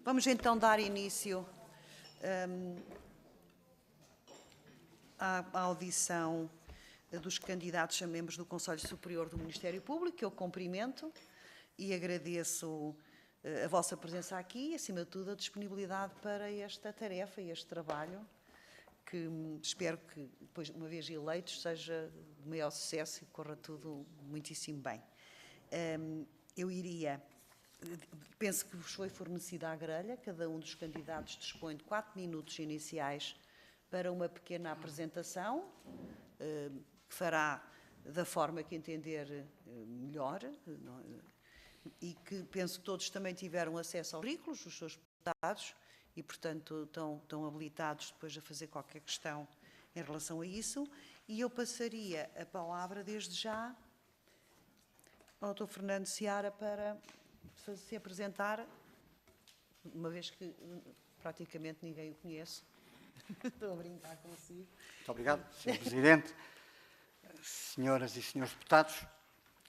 Vamos então dar início à audição dos candidatos a membros do Conselho Superior do Ministério Público, que eu cumprimento e agradeço a vossa presença aqui e, acima de tudo, a disponibilidade para esta tarefa e este trabalho, que espero que, depois, uma vez eleitos, seja de maior sucesso e corra tudo muitíssimo bem. Penso que vos foi fornecida a grelha, cada um dos candidatos dispõe de 4 minutos iniciais para uma pequena apresentação, que fará da forma que entender melhor, e que penso que todos também tiveram acesso aos currículos, os seus deputados, e, portanto, estão habilitados depois a fazer qualquer questão em relação a isso. E eu passaria a palavra, desde já, ao Dr. Fernando Seara para se apresentar, uma vez que praticamente ninguém o conhece. Estou a brincar consigo. Muito obrigado, Sr. Presidente. Senhoras e senhores deputados,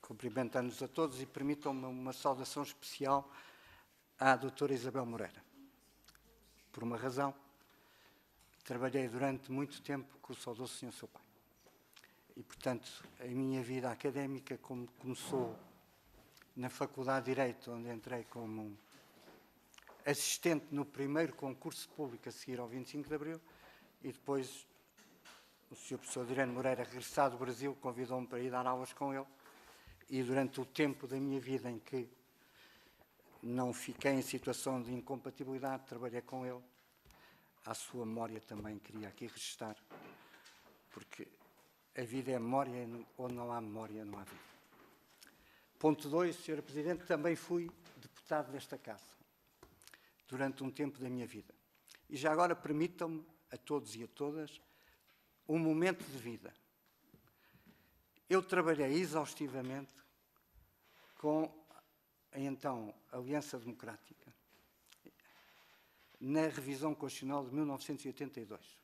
cumprimentando-nos a todos e permitam-me uma saudação especial à doutora Isabel Moreira. Por uma razão, trabalhei durante muito tempo com o saudoso senhor seu pai. E, portanto, a minha vida académica começou na Faculdade de Direito, onde entrei como assistente no primeiro concurso público a seguir ao 25 de Abril, e depois o Sr. Professor Adriano Moreira, regressado do Brasil, convidou-me para ir dar aulas com ele, e durante o tempo da minha vida em que não fiquei em situação de incompatibilidade, trabalhei com ele. À sua memória também queria aqui registrar, porque a vida é memória, onde não há memória, não há vida. Ponto 2, Sr. Presidente, também fui deputado desta Casa durante um tempo da minha vida. E já agora permitam-me, a todos e a todas, um momento de vida. Eu trabalhei exaustivamente com a então Aliança Democrática na revisão constitucional de 1982.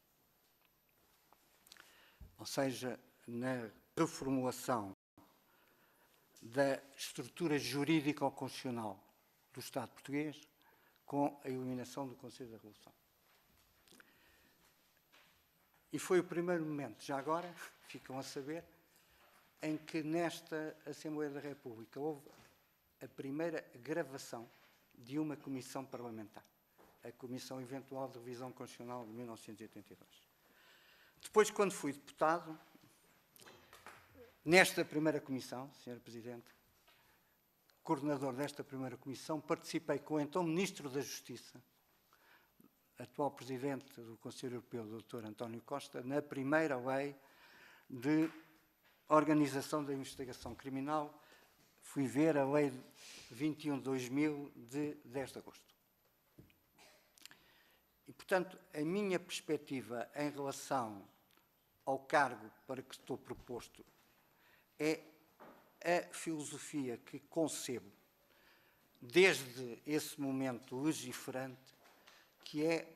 Ou seja, na reformulação da estrutura jurídico-constitucional do Estado português com a eliminação do Conselho da Revolução. E foi o primeiro momento, já agora, ficam a saber, em que nesta Assembleia da República houve a primeira gravação de uma comissão parlamentar, a Comissão Eventual de Revisão Constitucional de 1982. Depois, quando fui deputado, nesta primeira comissão, Sr. Presidente, coordenador desta primeira comissão, participei com o então Ministro da Justiça, atual Presidente do Conselho Europeu, Dr. António Costa, na primeira lei de organização da investigação criminal. Fui ver a Lei 21/2000 de 10 de agosto. E, portanto, a minha perspectiva em relação ao cargo para que estou proposto é a filosofia que concebo desde esse momento legiferante, que é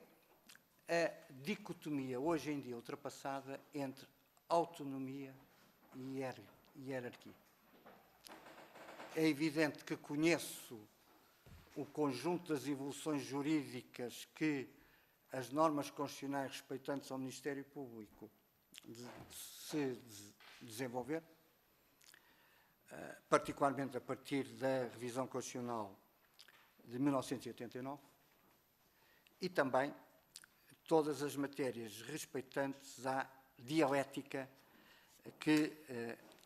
a dicotomia, hoje em dia ultrapassada, entre autonomia e hierarquia. É evidente que conheço o conjunto das evoluções jurídicas que as normas constitucionais respeitantes ao Ministério Público se desenvolveram, particularmente a partir da revisão constitucional de 1989, e também todas as matérias respeitantes à dialética que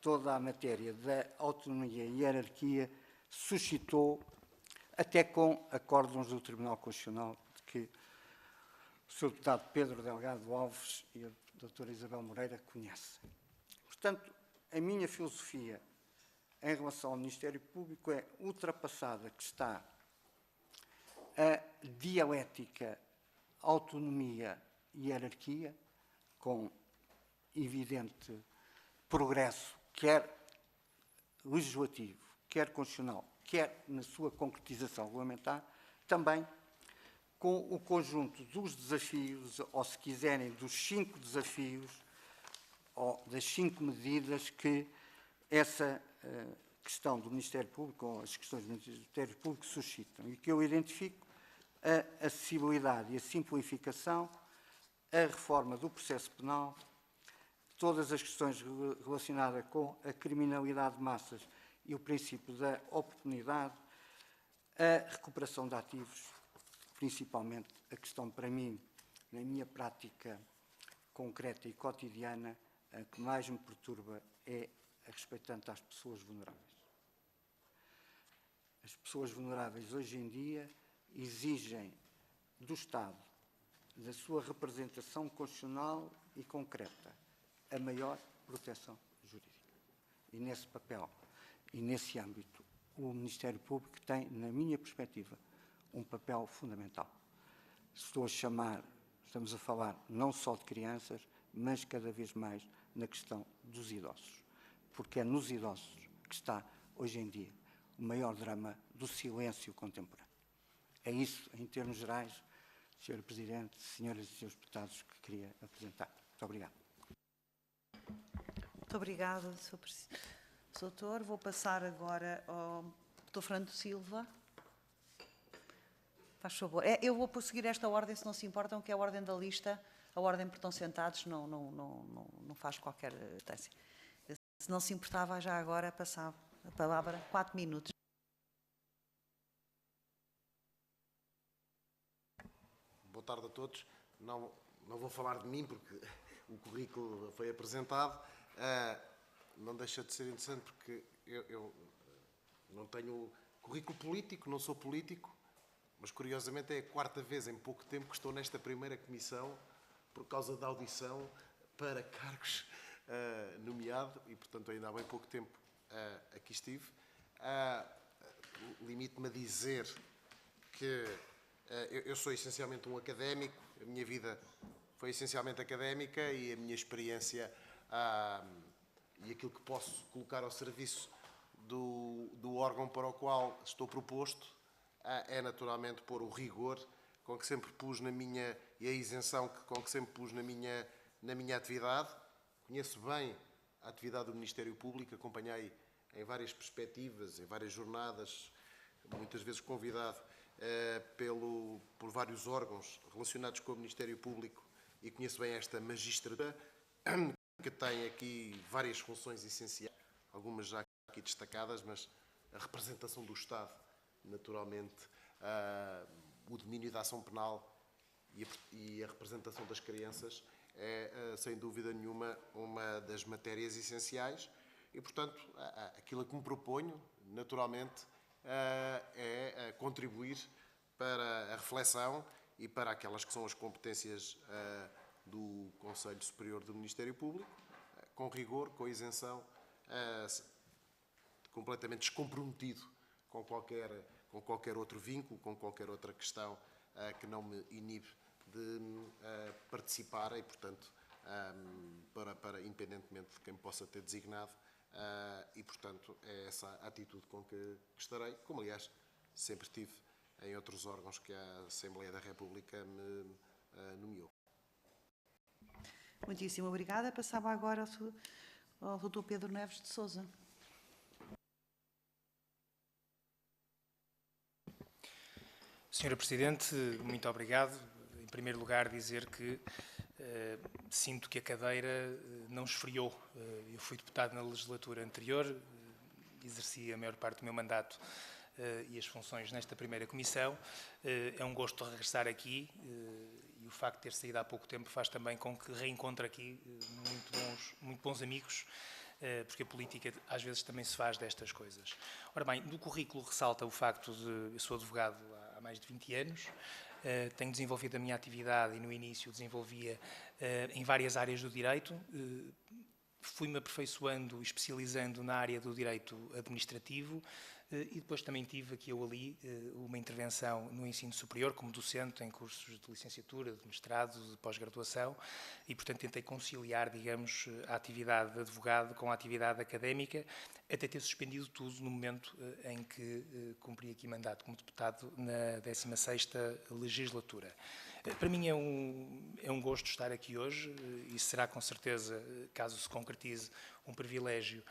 toda a matéria da autonomia e hierarquia suscitou, até com acórdãos do Tribunal Constitucional, de que o Sr. Deputado Pedro Delgado Alves e a Dra. Isabel Moreira conhecem. Portanto, a minha filosofia em relação ao Ministério Público é ultrapassada, que está a dialética, autonomia e hierarquia, com evidente progresso, quer legislativo, quer constitucional, quer na sua concretização regulamentar, também com o conjunto dos desafios, ou se quiserem, dos 5 desafios, ou das 5 medidas que essa questão do Ministério Público, ou as questões do Ministério Público suscitam, e que eu identifico a acessibilidade e a simplificação, a reforma do processo penal, todas as questões relacionadas com a criminalidade de massas e o princípio da oportunidade, a recuperação de ativos, principalmente a questão, para mim, na minha prática concreta e cotidiana, a que mais me perturba é a respeitante às pessoas vulneráveis. As pessoas vulneráveis, hoje em dia, exigem do Estado, da sua representação constitucional e concreta, a maior proteção jurídica. E nesse papel e nesse âmbito, o Ministério Público tem, na minha perspectiva, um papel fundamental. Estamos a falar não só de crianças, mas cada vez mais na questão dos idosos. Porque é nos idosos que está, hoje em dia, o maior drama do silêncio contemporâneo. É isso, em termos gerais, Sr. Presidente, senhoras e senhores deputados, que queria apresentar. Muito obrigado. Muito obrigada, Sr. Doutor. Vou passar agora ao Dr. Fernando Silva. Faz favor. Eu vou prosseguir esta ordem, se não se importam, que é a ordem da lista, a ordem por estão sentados, não faz qualquer importância. Se não se importava, já agora passava a palavra, 4 minutos. Boa tarde a todos. Não vou falar de mim, porque o currículo foi apresentado. Não deixa de ser interessante, porque eu não tenho currículo político, não sou político, mas curiosamente é a 4ª vez em pouco tempo que estou nesta primeira comissão por causa da audição para cargos nomeado e, portanto, ainda há bem pouco tempo aqui estive. Limito-me a dizer que eu sou essencialmente um académico, a minha vida foi essencialmente académica e a minha experiência e aquilo que posso colocar ao serviço do órgão para o qual estou proposto é naturalmente pôr o rigor com que sempre pus e a isenção com que sempre pus na minha atividade. Conheço bem a atividade do Ministério Público, acompanhei em várias perspectivas, em várias jornadas, muitas vezes convidado por vários órgãos relacionados com o Ministério Público, e conheço bem esta magistratura, que tem aqui várias funções essenciais, algumas já aqui destacadas, mas a representação do Estado, naturalmente, o domínio da ação penal e a representação das crianças é, sem dúvida nenhuma, uma das matérias essenciais e, portanto, aquilo a que me proponho, naturalmente, é contribuir para a reflexão e para aquelas que são as competências do Conselho Superior do Ministério Público, com rigor, com isenção, completamente descomprometido com qualquer outro vínculo, com qualquer outra questão que não me inibe de participar e, portanto, independentemente de quem me possa ter designado, e, portanto, é essa a atitude com que estarei, como, aliás, sempre tive em outros órgãos que a Assembleia da República me nomeou. Muitíssimo obrigada. Passava agora ao Dr. Pedro Neves de Sousa. Senhora Presidente, muito obrigado. Em primeiro lugar, dizer que sinto que a cadeira não esfriou. Eu fui deputado na legislatura anterior, exerci a maior parte do meu mandato e as funções nesta primeira comissão. É um gosto regressar aqui e o facto de ter saído há pouco tempo faz também com que reencontre aqui muito bons amigos, porque a política às vezes também se faz destas coisas. Ora bem, no currículo ressalta o facto de eu sou advogado há mais de 20 anos, tenho desenvolvido a minha atividade e no início desenvolvia em várias áreas do direito, fui-me aperfeiçoando e especializando na área do direito administrativo e depois também tive aqui ou ali uma intervenção no ensino superior como docente em cursos de licenciatura, de mestrado, de pós-graduação e, portanto, tentei conciliar, digamos, a atividade de advogado com a atividade académica, até ter suspendido tudo no momento em que cumpri aqui mandato como deputado na 16ª legislatura. Para mim é um gosto estar aqui hoje e será com certeza, caso se concretize, um privilégio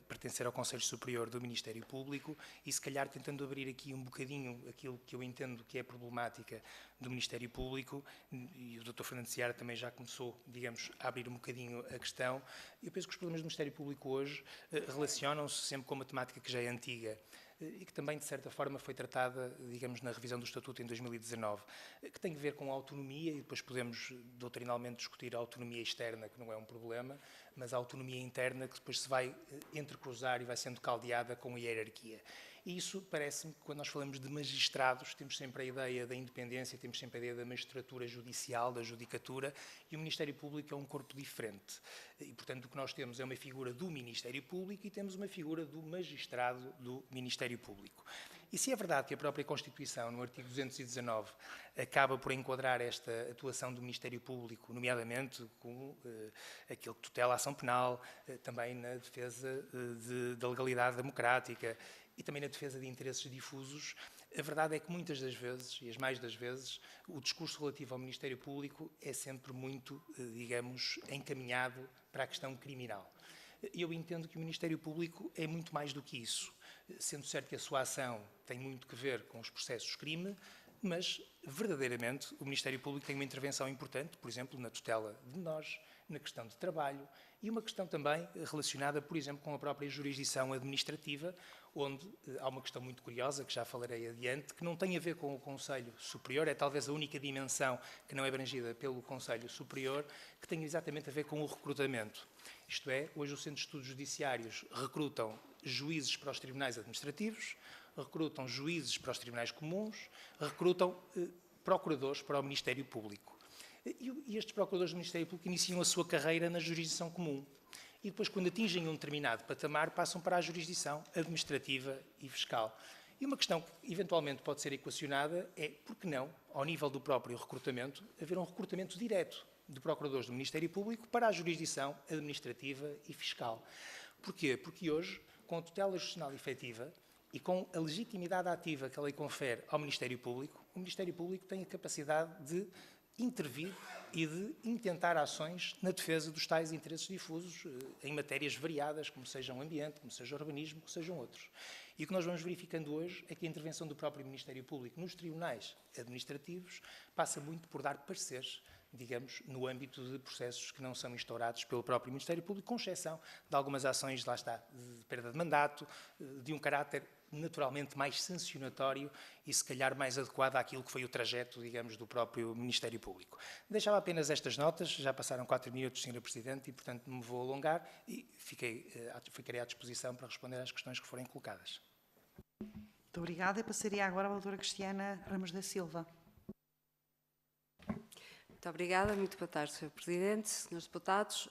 pertencer ao Conselho Superior do Ministério Público e, se calhar, tentando abrir aqui um bocadinho aquilo que eu entendo que é a problemática do Ministério Público, e o Dr. Fernando Seara também já começou, digamos, a abrir um bocadinho a questão. Eu penso que os problemas do Ministério Público hoje relacionam-se sempre com uma temática que já é antiga e que também, de certa forma, foi tratada, digamos, na revisão do Estatuto em 2019, que tem a ver com a autonomia, e depois podemos doutrinalmente discutir a autonomia externa, que não é um problema, mas a autonomia interna que depois se vai entrecruzar e vai sendo caldeada com a hierarquia. E isso parece-me que, quando nós falamos de magistrados, temos sempre a ideia da independência, temos sempre a ideia da magistratura judicial, da judicatura, e o Ministério Público é um corpo diferente. E, portanto, o que nós temos é uma figura do Ministério Público e temos uma figura do magistrado do Ministério Público. E se é verdade que a própria Constituição, no artigo 219, acaba por enquadrar esta atuação do Ministério Público, nomeadamente com aquilo que tutela a ação penal, também na defesa da legalidade democrática, e também na defesa de interesses difusos, a verdade é que muitas das vezes, e as mais das vezes, o discurso relativo ao Ministério Público é sempre muito, digamos, encaminhado para a questão criminal. Eu entendo que o Ministério Público é muito mais do que isso, sendo certo que a sua ação tem muito que ver com os processos crime, mas, verdadeiramente, o Ministério Público tem uma intervenção importante, por exemplo, na tutela de menores, na questão de trabalho e uma questão também relacionada, por exemplo, com a própria jurisdição administrativa, onde há uma questão muito curiosa, que já falarei adiante, que não tem a ver com o Conselho Superior, é talvez a única dimensão que não é abrangida pelo Conselho Superior, que tem exatamente a ver com o recrutamento. Isto é, hoje o Centro de Estudos Judiciários recrutam juízes para os tribunais administrativos, recrutam juízes para os tribunais comuns, recrutam procuradores para o Ministério Público. E estes procuradores do Ministério Público iniciam a sua carreira na jurisdição comum. E depois, quando atingem um determinado patamar, passam para a jurisdição administrativa e fiscal. E uma questão que eventualmente pode ser equacionada é, por que não, ao nível do próprio recrutamento, haver um recrutamento direto de procuradores do Ministério Público para a jurisdição administrativa e fiscal. Porquê? Porque hoje, com a tutela jurisdicional efetiva e com a legitimidade ativa que a lei confere ao Ministério Público, o Ministério Público tem a capacidade de intervir e de intentar ações na defesa dos tais interesses difusos em matérias variadas, como seja o ambiente, como seja o urbanismo, como sejam outros. E o que nós vamos verificando hoje é que a intervenção do próprio Ministério Público nos tribunais administrativos passa muito por dar pareceres, digamos, no âmbito de processos que não são instaurados pelo próprio Ministério Público, com exceção de algumas ações, lá está, de perda de mandato, de um caráter naturalmente mais sancionatório e se calhar mais adequado àquilo que foi o trajeto, digamos, do próprio Ministério Público. Deixava apenas estas notas, já passaram 4 minutos, Sra. Presidente, e portanto não me vou alongar e ficarei à disposição para responder às questões que forem colocadas. Muito obrigada. E passaria agora à doutora Cristiana Ramos da Silva. Muito obrigada, muito boa tarde, Sr. Presidente, Srs. Deputados.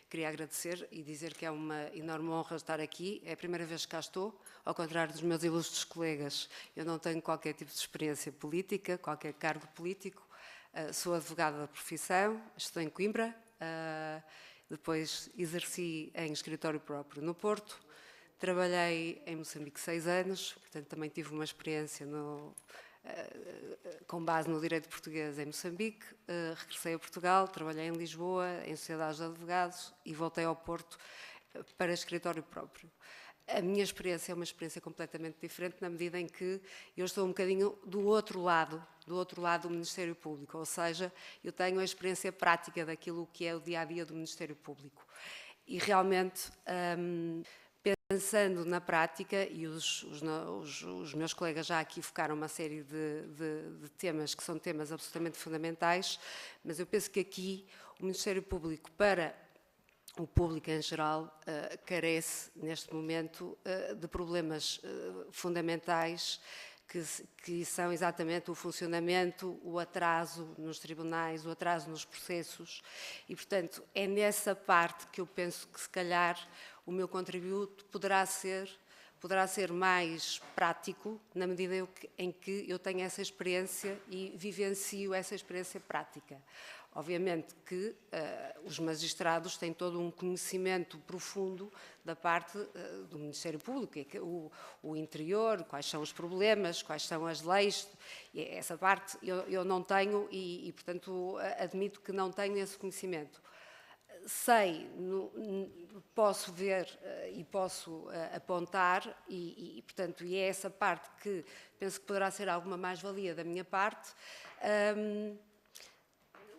Queria agradecer e dizer que é uma enorme honra estar aqui. É a primeira vez que cá estou, ao contrário dos meus ilustres colegas. Eu não tenho qualquer tipo de experiência política, qualquer cargo político. Sou advogada da profissão, estou em Coimbra, depois exerci em escritório próprio no Porto. Trabalhei em Moçambique 6 anos, portanto também tive uma experiência com base no direito português em Moçambique, regressei a Portugal, trabalhei em Lisboa, em sociedades de advogados e voltei ao Porto para escritório próprio. A minha experiência é uma experiência completamente diferente na medida em que eu estou um bocadinho do outro lado do Ministério Público, ou seja, eu tenho a experiência prática daquilo que é o dia-a-dia do Ministério Público. E realmente, pensando na prática, e os meus colegas já aqui focaram uma série de temas que são temas absolutamente fundamentais, mas eu penso que aqui o Ministério Público, para o público em geral, carece, neste momento, de problemas fundamentais que são exatamente o funcionamento, o atraso nos tribunais, o atraso nos processos e, portanto, é nessa parte que eu penso que, se calhar, o meu contributo poderá ser mais prático, na medida em que eu tenho essa experiência e vivencio essa experiência prática. Obviamente que os magistrados têm todo um conhecimento profundo da parte do Ministério Público, o interior, quais são os problemas, quais são as leis, e essa parte eu não tenho e, portanto, admito que não tenho esse conhecimento. posso ver e posso apontar, portanto, e é essa parte que penso que poderá ser alguma mais-valia da minha parte.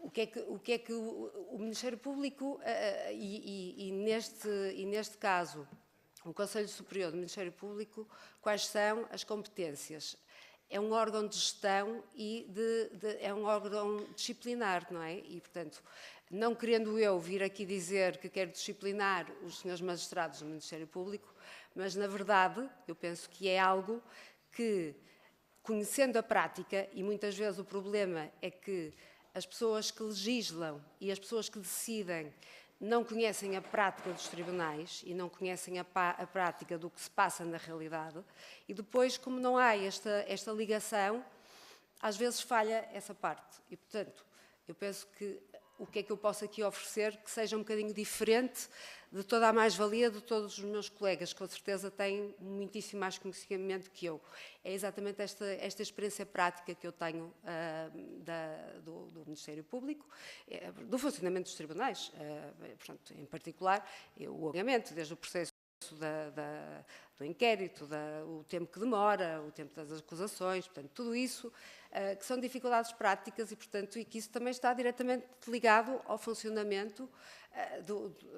O que é que o Ministério Público, e neste caso, o Conselho Superior do Ministério Público, quais são as competências? É um órgão de gestão e é um órgão disciplinar, não é? E, portanto, não querendo eu vir aqui dizer que quero disciplinar os senhores magistrados do Ministério Público, mas, na verdade, eu penso que é algo que, conhecendo a prática, e muitas vezes o problema é que as pessoas que legislam e as pessoas que decidem não conhecem a prática dos tribunais e não conhecem a prática do que se passa na realidade, e depois, como não há esta ligação, às vezes falha essa parte. E, portanto, eu penso que o que é que eu posso aqui oferecer que seja um bocadinho diferente de toda a mais-valia de todos os meus colegas, que com certeza têm muitíssimo mais conhecimento que eu. É exatamente esta experiência prática que eu tenho do Ministério Público, do funcionamento dos tribunais, portanto, em particular, o pagamento, desde o processo do inquérito, o tempo que demora, o tempo das acusações, portanto, tudo isso que são dificuldades práticas e, portanto, e que isso também está diretamente ligado ao funcionamento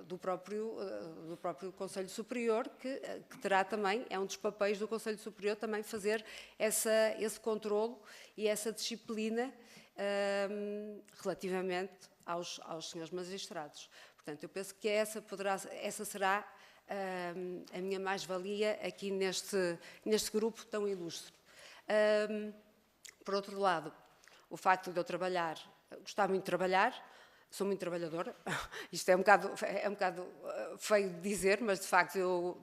do próprio Conselho Superior, que terá também, é um dos papéis do Conselho Superior também fazer esse controlo e essa disciplina relativamente aos senhores magistrados. Portanto, eu penso que essa será a minha mais-valia aqui neste grupo tão ilustre. Por outro lado, o facto de eu gostar muito de trabalhar, sou muito trabalhadora, isto é um bocado feio de dizer, mas de facto eu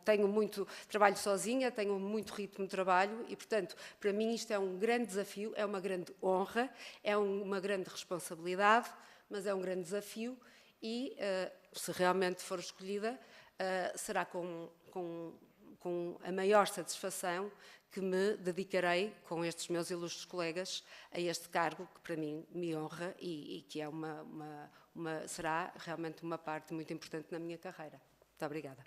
trabalho sozinha, tenho muito ritmo de trabalho e, portanto, para mim isto é um grande desafio, é uma grande honra, é uma grande responsabilidade, mas é um grande desafio e, se realmente for escolhida, será com a maior satisfação que me dedicarei com estes meus ilustres colegas a este cargo que para mim me honra e que é será realmente uma parte muito importante na minha carreira. Muito obrigada.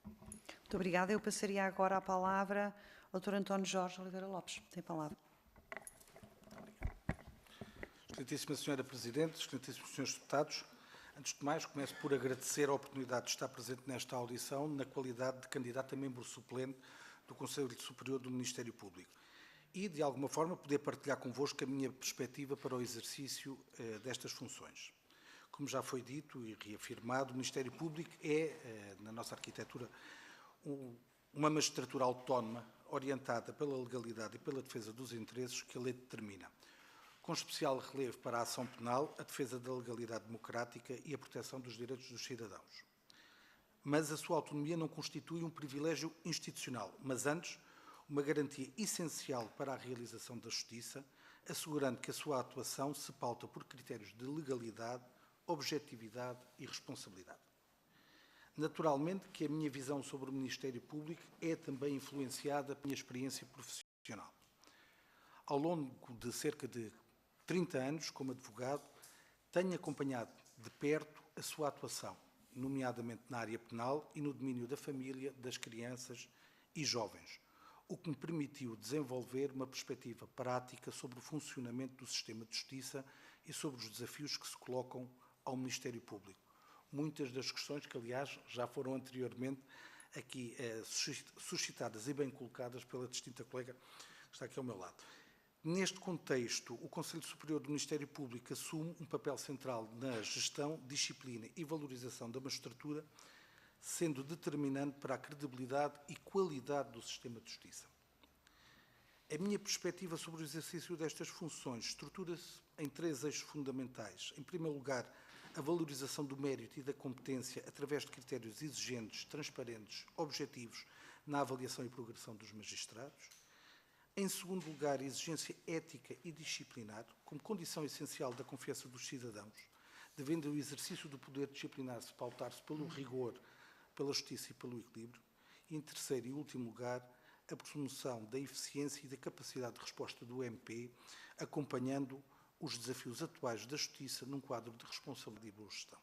Muito obrigada. Eu passaria agora a palavra ao Dr. António Jorge Oliveira Lopes. Tem a palavra. Excelentíssima Senhora Presidente, excelentíssimos Senhores Deputados, antes de mais, começo por agradecer a oportunidade de estar presente nesta audição na qualidade de candidato a membro suplente do Conselho Superior do Ministério Público e, de alguma forma, poder partilhar convosco a minha perspectiva para o exercício destas funções. Como já foi dito e reafirmado, o Ministério Público é, na nossa arquitetura, uma magistratura autónoma orientada pela legalidade e pela defesa dos interesses que a lei determina, com especial relevo para a ação penal, a defesa da legalidade democrática e a proteção dos direitos dos cidadãos. Mas a sua autonomia não constitui um privilégio institucional, mas antes uma garantia essencial para a realização da justiça, assegurando que a sua atuação se pauta por critérios de legalidade, objetividade e responsabilidade. Naturalmente que a minha visão sobre o Ministério Público é também influenciada pela minha experiência profissional. Ao longo de cerca de 30 anos como advogado, tenho acompanhado de perto a sua atuação, nomeadamente na área penal e no domínio da família, das crianças e jovens, o que me permitiu desenvolver uma perspectiva prática sobre o funcionamento do sistema de justiça e sobre os desafios que se colocam ao Ministério Público. Muitas das questões que, aliás, já foram anteriormente aqui suscitadas e bem colocadas pela distinta colega que está aqui ao meu lado. Neste contexto, o Conselho Superior do Ministério Público assume um papel central na gestão, disciplina e valorização da magistratura, sendo determinante para a credibilidade e qualidade do sistema de justiça. A minha perspectiva sobre o exercício destas funções estrutura-se em 3 eixos fundamentais. Em primeiro lugar, a valorização do mérito e da competência através de critérios exigentes, transparentes, objetivos na avaliação e progressão dos magistrados. Em segundo lugar, a exigência ética e disciplinar, como condição essencial da confiança dos cidadãos, devendo o exercício do poder disciplinar-se pautar-se pelo rigor, pela justiça e pelo equilíbrio. E, em terceiro e último lugar, a promoção da eficiência e da capacidade de resposta do MP, acompanhando os desafios atuais da justiça num quadro de responsabilidade e boa gestão.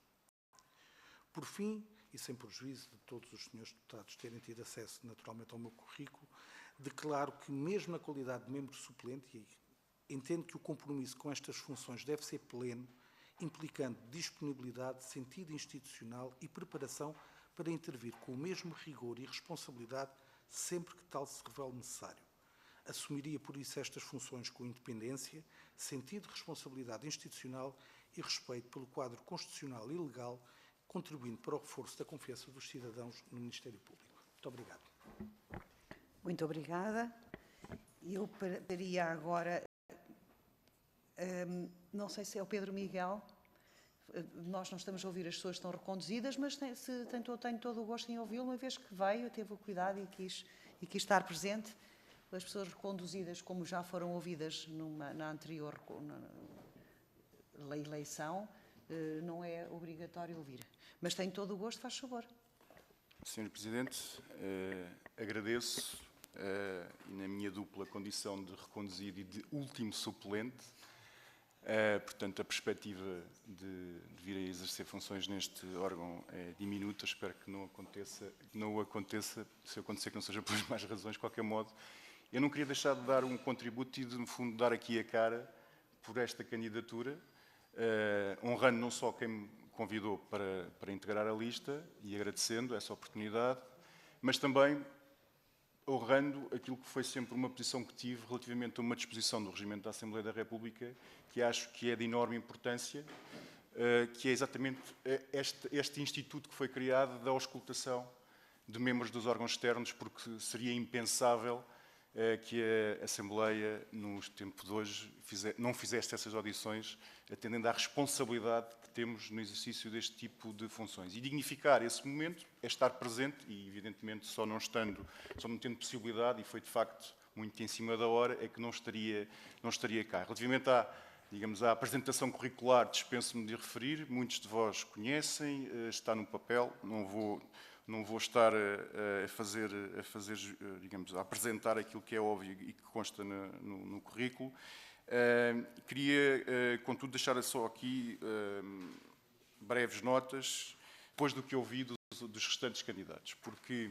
Por fim, e sem prejuízo de todos os senhores deputados terem tido acesso naturalmente ao meu currículo, declaro que mesmo na qualidade de membro suplente, entendo que o compromisso com estas funções deve ser pleno, implicando disponibilidade, sentido institucional e preparação para intervir com o mesmo rigor e responsabilidade sempre que tal se revele necessário. Assumiria, por isso, estas funções com independência, sentido de responsabilidade institucional e respeito pelo quadro constitucional e legal, contribuindo para o reforço da confiança dos cidadãos no Ministério Público. Muito obrigado. Muito obrigada. Eu passaria agora, não sei se é o Pedro Miguel, nós não estamos a ouvir, as pessoas estão reconduzidas, mas tenho todo o gosto em ouvi-lo, uma vez que veio, teve o cuidado e quis estar presente. As pessoas reconduzidas, como já foram ouvidas na anterior eleição, não é obrigatório ouvir. Mas tenho todo o gosto, faz favor. Sr. Presidente, agradeço, e na minha dupla condição de reconduzido e de último suplente, portanto, a perspectiva de vir a exercer funções neste órgão é diminuta. Espero que não aconteça, se acontecer que não seja por mais razões, de qualquer modo. Eu não queria deixar de dar um contributo e, no fundo, dar aqui a cara por esta candidatura, honrando não só quem me convidou para integrar a lista e agradecendo essa oportunidade, mas também honrando aquilo que foi sempre uma posição que tive relativamente a uma disposição do Regimento da Assembleia da República, que acho que é de enorme importância, que é exatamente este instituto que foi criado da auscultação de membros dos órgãos externos, porque seria impensável que a Assembleia, no tempo de hoje, não fizesse essas audições, atendendo à responsabilidade que temos no exercício deste tipo de funções. E dignificar esse momento é estar presente, e evidentemente só não tendo possibilidade, e foi de facto muito em cima da hora, é que não estaria cá. Relativamente à apresentação curricular, dispenso-me de referir, muitos de vós conhecem, está no papel, não vou estar a apresentar aquilo que é óbvio e que consta no currículo. Queria, contudo, deixar só aqui breves notas, depois do que ouvi dos restantes candidatos, porque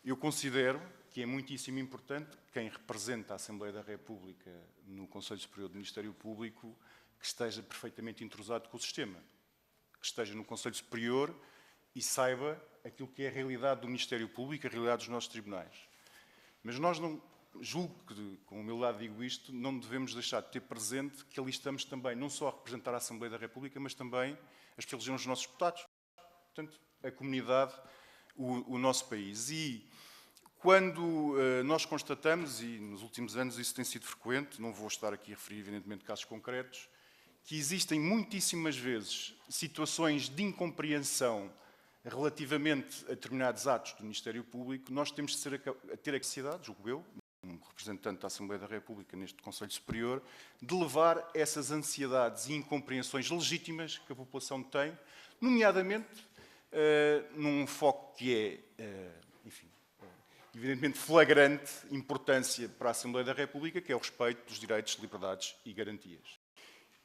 eu considero que é muitíssimo importante quem representa a Assembleia da República no Conselho Superior do Ministério Público que esteja perfeitamente entrosado com o sistema, que esteja no Conselho Superior e saiba aquilo que é a realidade do Ministério Público, a realidade dos nossos tribunais. Mas nós não, julgo que, com humildade digo isto, não devemos deixar de ter presente que ali estamos também, não só a representar a Assembleia da República, mas também as religiões dos nossos deputados, portanto, a comunidade, o nosso país. E quando nós constatamos, e nos últimos anos isso tem sido frequente, não vou estar aqui a referir, evidentemente, casos concretos, que existem muitíssimas vezes situações de incompreensão relativamente a determinados atos do Ministério Público, nós temos de ter a capacidade, julgo eu, um representante da Assembleia da República neste Conselho Superior, de levar essas ansiedades e incompreensões legítimas que a população tem, nomeadamente num foco que é, evidentemente flagrante importância para a Assembleia da República, que é o respeito dos direitos, liberdades e garantias.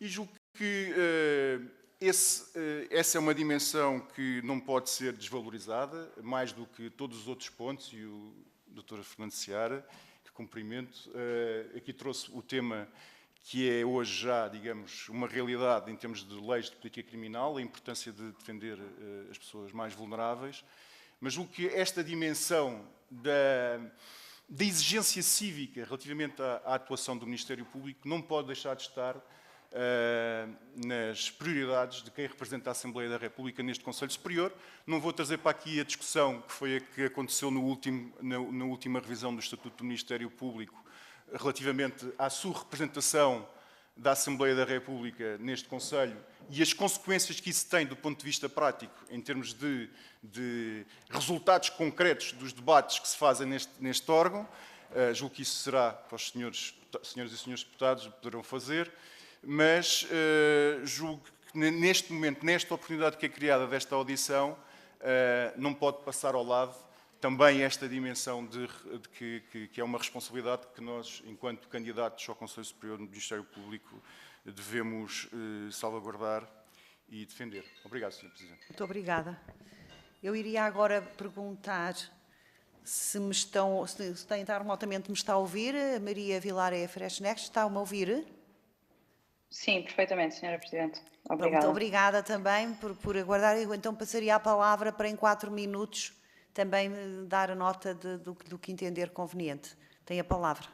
E julgo que essa é uma dimensão que não pode ser desvalorizada, mais do que todos os outros pontos, e o Dr. Fernando Seara, que cumprimento, aqui trouxe o tema que é hoje já, digamos, uma realidade em termos de leis de política criminal, a importância de defender as pessoas mais vulneráveis, mas julgo que esta dimensão da exigência cívica relativamente à atuação do Ministério Público não pode deixar de estar nas prioridades de quem representa a Assembleia da República neste Conselho Superior. Não vou trazer para aqui a discussão que foi a que aconteceu na última revisão do Estatuto do Ministério Público relativamente à sua representação da Assembleia da República neste Conselho e as consequências que isso tem do ponto de vista prático em termos de resultados concretos dos debates que se fazem neste órgão. Julgo que isso será para os senhores e senhores deputados poderão fazer. Mas julgo que neste momento, nesta oportunidade que é criada desta audição, não pode passar ao lado também esta dimensão que é uma responsabilidade que nós, enquanto candidatos ao Conselho Superior do Ministério Público, devemos salvaguardar e defender. Obrigado, Sr. Presidente. Muito obrigada. Eu iria agora perguntar se tentar remotamente me está a ouvir. A Maria Vilar Freixnex, está-me a ouvir? Sim, perfeitamente, Sra. Presidente. Muito Obrigada. obrigada também por aguardar. Eu então passaria a palavra para em 4 minutos também dar a nota do que entender conveniente. Tem a palavra.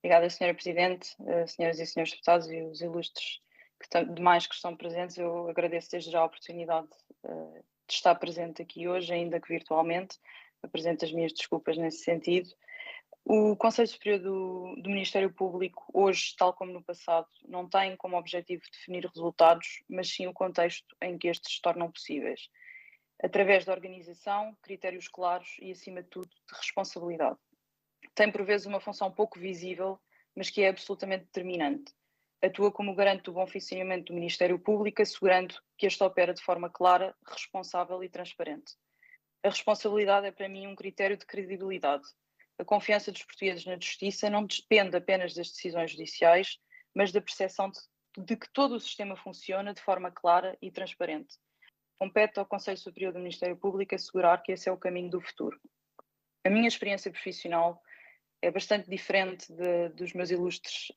Obrigada, Sra. Presidente, senhoras e senhores deputados e os ilustres demais que estão presentes. Eu agradeço desde já a oportunidade de estar presente aqui hoje, ainda que virtualmente. Apresento as minhas desculpas nesse sentido. O Conselho Superior do Ministério Público, hoje, tal como no passado, não tem como objetivo definir resultados, mas sim o contexto em que estes se tornam possíveis, através da organização, critérios claros e, acima de tudo, de responsabilidade. Tem, por vezes, uma função pouco visível, mas que é absolutamente determinante. Atua como garante do bom funcionamento do Ministério Público, assegurando que este opera de forma clara, responsável e transparente. A responsabilidade é, para mim, um critério de credibilidade. A confiança dos portugueses na justiça não depende apenas das decisões judiciais, mas da percepção de que todo o sistema funciona de forma clara e transparente. Compete ao Conselho Superior do Ministério Público assegurar que esse é o caminho do futuro. A minha experiência profissional é bastante diferente dos meus ilustres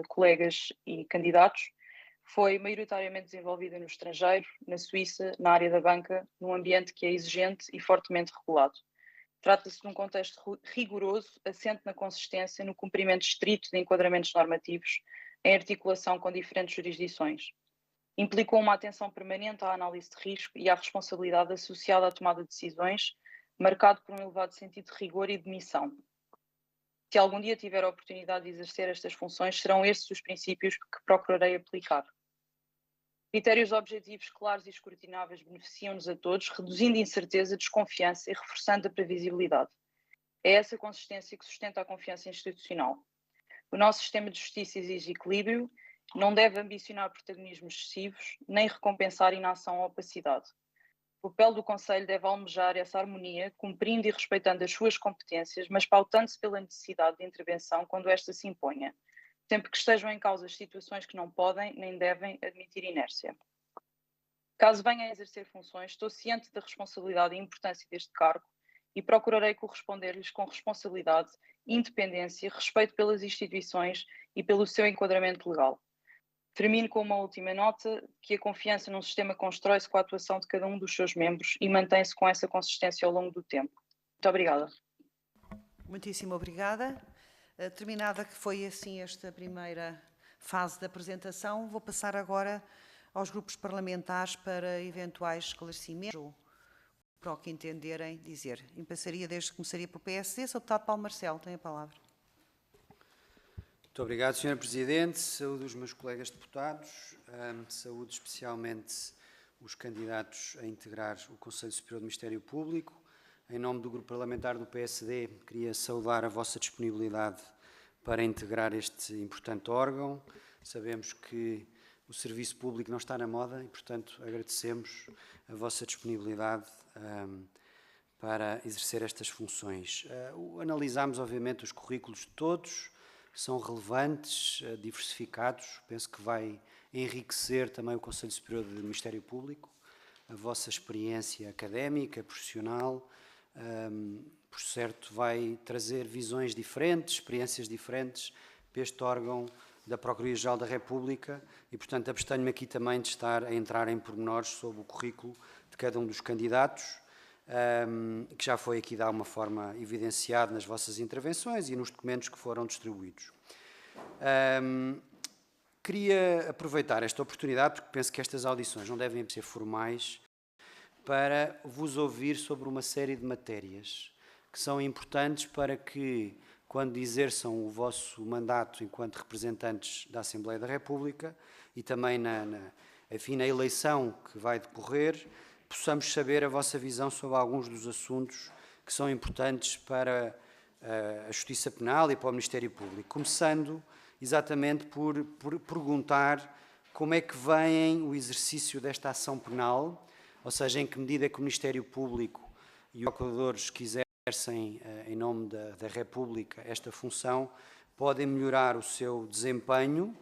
colegas e candidatos. Foi maioritariamente desenvolvida no estrangeiro, na Suíça, na área da banca, num ambiente que é exigente e fortemente regulado. Trata-se de um contexto rigoroso, assente na consistência, no cumprimento estrito de enquadramentos normativos, em articulação com diferentes jurisdições. Implicou uma atenção permanente à análise de risco e à responsabilidade associada à tomada de decisões, marcado por um elevado sentido de rigor e de missão. Se algum dia tiver a oportunidade de exercer estas funções, serão estes os princípios que procurarei aplicar. Critérios objetivos, claros e escrutináveis beneficiam-nos a todos, reduzindo incerteza, desconfiança e reforçando a previsibilidade. É essa consistência que sustenta a confiança institucional. O nosso sistema de justiça exige equilíbrio, não deve ambicionar protagonismos excessivos, nem recompensar inação ou opacidade. O papel do Conselho deve almejar essa harmonia, cumprindo e respeitando as suas competências, mas pautando-se pela necessidade de intervenção quando esta se imponha, sempre que estejam em causa situações que não podem nem devem admitir inércia. Caso venha a exercer funções, estou ciente da responsabilidade e importância deste cargo e procurarei corresponder-lhes com responsabilidade, independência, respeito pelas instituições e pelo seu enquadramento legal. Termino com uma última nota, que a confiança num sistema constrói-se com a atuação de cada um dos seus membros e mantém-se com essa consistência ao longo do tempo. Muito obrigada. Muitíssimo obrigada. Terminada que foi assim esta primeira fase da apresentação, vou passar agora aos grupos parlamentares para eventuais esclarecimentos ou para o que entenderem dizer. Começaria pelo PSD. Sr. Deputado Paulo Marcelo, tem a palavra. Muito obrigado, Sr. Presidente. Saúdo os meus colegas deputados, saúdo especialmente os candidatos a integrar o Conselho Superior do Ministério Público. Em nome do Grupo Parlamentar do PSD, queria saudar a vossa disponibilidade para integrar este importante órgão. Sabemos que o serviço público não está na moda e, portanto, agradecemos a vossa disponibilidade para exercer estas funções. Analisámos, obviamente, os currículos de todos, são relevantes, diversificados, penso que vai enriquecer também o Conselho Superior do Ministério Público, a vossa experiência académica, profissional, por certo vai trazer visões diferentes, experiências diferentes para este órgão da Procuradoria-Geral da República e, portanto, abstenho-me aqui também de estar a entrar em pormenores sobre o currículo de cada um dos candidatos, que já foi aqui de alguma forma evidenciado nas vossas intervenções e nos documentos que foram distribuídos. Queria aproveitar esta oportunidade, porque penso que estas audições não devem ser formais, para vos ouvir sobre uma série de matérias que são importantes para que, quando exerçam o vosso mandato enquanto representantes da Assembleia da República e também na eleição que vai decorrer, possamos saber a vossa visão sobre alguns dos assuntos que são importantes para a Justiça Penal e para o Ministério Público. Começando exatamente por perguntar como é que vem o exercício desta ação penal, ou seja, em que medida é que o Ministério Público e os procuradores que exercem em nome da República esta função podem melhorar o seu desempenho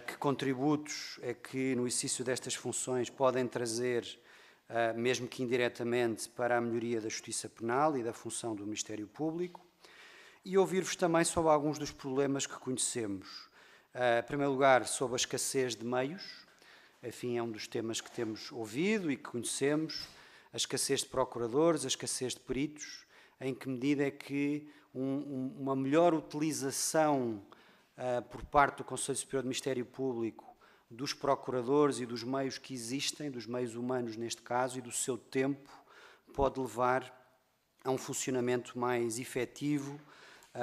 que contributos é que no exercício destas funções podem trazer, mesmo que indiretamente, para a melhoria da justiça penal e da função do Ministério Público, e ouvir-vos também sobre alguns dos problemas que conhecemos. Em primeiro lugar, sobre a escassez de meios, enfim, é um dos temas que temos ouvido e que conhecemos, a escassez de procuradores, a escassez de peritos, em que medida é que uma melhor utilização por parte do Conselho Superior do Ministério Público dos procuradores e dos meios que existem, dos meios humanos neste caso, e do seu tempo, pode levar a um funcionamento mais efetivo,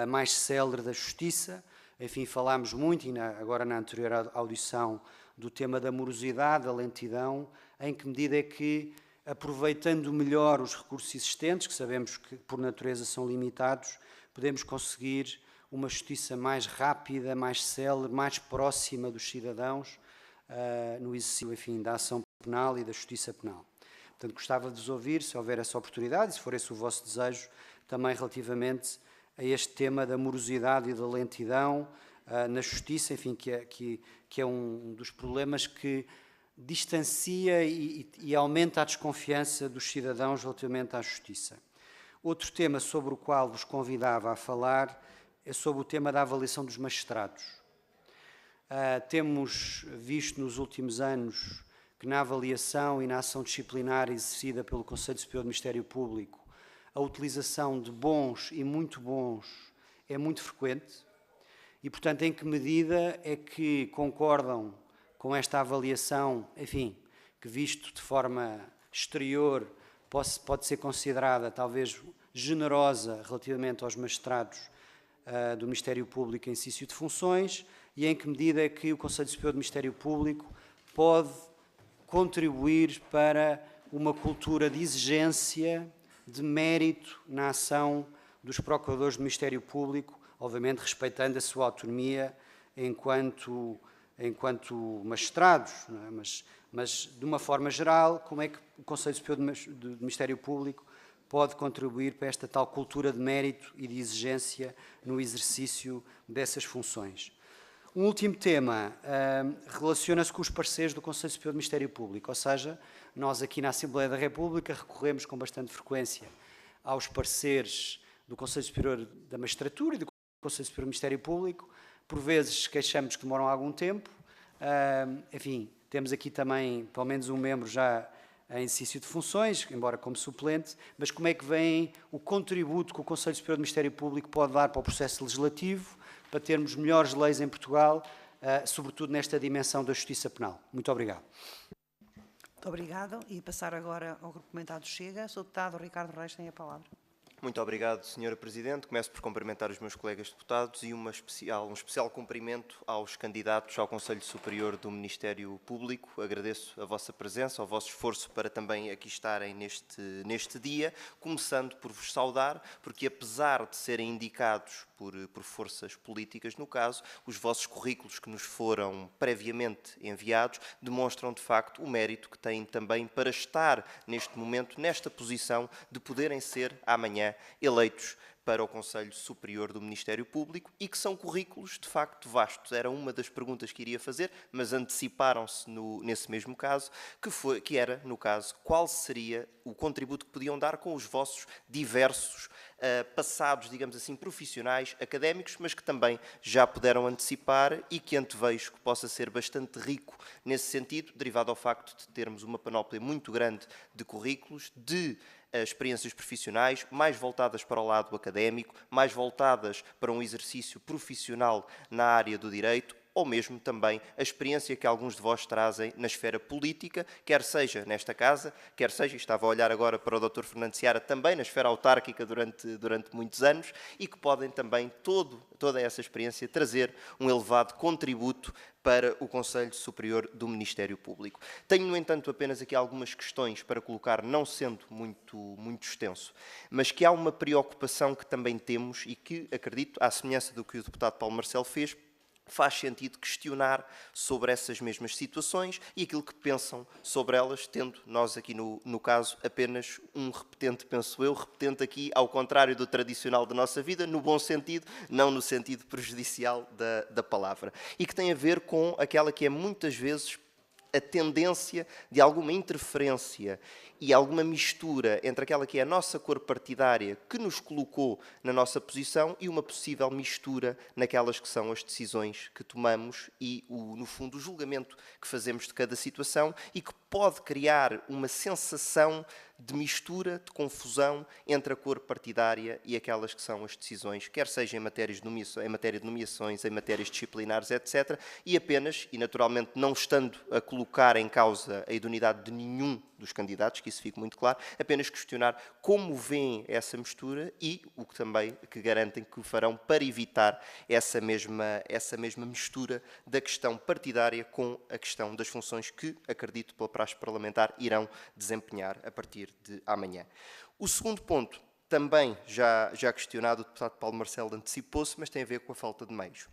mais célere da justiça. Enfim, falámos muito, e agora na anterior audição, do tema da morosidade, da lentidão, em que medida é que, aproveitando melhor os recursos existentes, que sabemos que por natureza são limitados, podemos conseguir uma justiça mais rápida, mais célere, mais próxima dos cidadãos, no exercício, enfim, da ação penal e da justiça penal. Portanto, gostava de vos ouvir, se houver essa oportunidade, e se for esse o vosso desejo, também relativamente a este tema da morosidade e da lentidão na justiça, enfim, que é um dos problemas que distancia e aumenta a desconfiança dos cidadãos relativamente à justiça. Outro tema sobre o qual vos convidava a falar é sobre o tema da avaliação dos magistrados. Temos visto nos últimos anos que na avaliação e na ação disciplinar exercida pelo Conselho Superior do Ministério Público, a utilização de bons e muito bons é muito frequente e, portanto, em que medida é que concordam com esta avaliação, enfim, que visto de forma exterior pode ser considerada talvez generosa relativamente aos magistrados do Ministério Público em exercício de funções, e em que medida é que o Conselho Superior do Ministério Público pode contribuir para uma cultura de exigência, de mérito na ação dos procuradores do Ministério Público, obviamente respeitando a sua autonomia enquanto magistrados, não é? Mas de uma forma geral, como é que o Conselho Superior do Ministério Público pode contribuir para esta tal cultura de mérito e de exigência no exercício dessas funções? Um último tema relaciona-se com os pareceres do Conselho Superior do Ministério Público, ou seja, nós aqui na Assembleia da República recorremos com bastante frequência aos pareceres do Conselho Superior da Magistratura e do Conselho Superior do Ministério Público. Por vezes queixamos que demoram algum tempo. Enfim, temos aqui também pelo menos um membro já em exercício de funções, embora como suplente, mas como é que vem o contributo que o Conselho Superior do Ministério Público pode dar para o processo legislativo, para termos melhores leis em Portugal, sobretudo nesta dimensão da justiça penal? Muito obrigado. Muito obrigado. E passar agora ao Grupo Parlamentar do Chega. Sr. Deputado Ricardo Reis tem a palavra. Muito obrigado, Sra. Presidente. Começo por cumprimentar os meus colegas deputados e um especial cumprimento aos candidatos ao Conselho Superior do Ministério Público. Agradeço a vossa presença, o vosso esforço para também aqui estarem neste dia, começando por vos saudar, porque apesar de serem indicados por forças políticas, no caso, os vossos currículos que nos foram previamente enviados demonstram, de facto, o mérito que têm também para estar neste momento, nesta posição de poderem ser amanhã eleitos para o Conselho Superior do Ministério Público e que são currículos, de facto, vastos. Era uma das perguntas que iria fazer, mas anteciparam-se nesse mesmo caso, que era, no caso, qual seria o contributo que podiam dar com os vossos diversos passados, digamos assim, profissionais, académicos, mas que também já puderam antecipar e que antevejo que possa ser bastante rico nesse sentido, derivado ao facto de termos uma panóplia muito grande de currículos, de experiências profissionais, mais voltadas para o lado académico, mais voltadas para um exercício profissional na área do direito, ou mesmo também a experiência que alguns de vós trazem na esfera política, quer seja nesta casa, quer seja, estava a olhar agora para o Dr. Fernando Seara, também na esfera autárquica durante muitos anos, e que podem também toda essa experiência trazer um elevado contributo para o Conselho Superior do Ministério Público. Tenho, no entanto, apenas aqui algumas questões para colocar, não sendo muito extenso, mas que há uma preocupação que também temos e que, acredito, à semelhança do que o deputado Paulo Marcelo fez, faz sentido questionar sobre essas mesmas situações e aquilo que pensam sobre elas, tendo nós aqui no caso apenas um repetente, penso eu, repetente aqui ao contrário do tradicional da nossa vida, no bom sentido, não no sentido prejudicial da palavra. E que tem a ver com aquela que é muitas vezes a tendência de alguma interferência e alguma mistura entre aquela que é a nossa cor partidária que nos colocou na nossa posição e uma possível mistura naquelas que são as decisões que tomamos e, no fundo, o julgamento que fazemos de cada situação e que pode criar uma sensação de mistura, de confusão entre a cor partidária e aquelas que são as decisões, quer seja em matéria de nomeações, em matérias disciplinares, etc. E apenas, e naturalmente não estando a colocar em causa a idoneidade de nenhum dos candidatos, que isso fique muito claro, apenas questionar como veem essa mistura e o que também que garantem que o farão para evitar essa mesma mistura da questão partidária com a questão das funções que, acredito, pela praxe parlamentar, irão desempenhar a partir de amanhã. O segundo ponto, também já questionado, o deputado Paulo Marcelo antecipou-se, mas tem a ver com a falta de meios.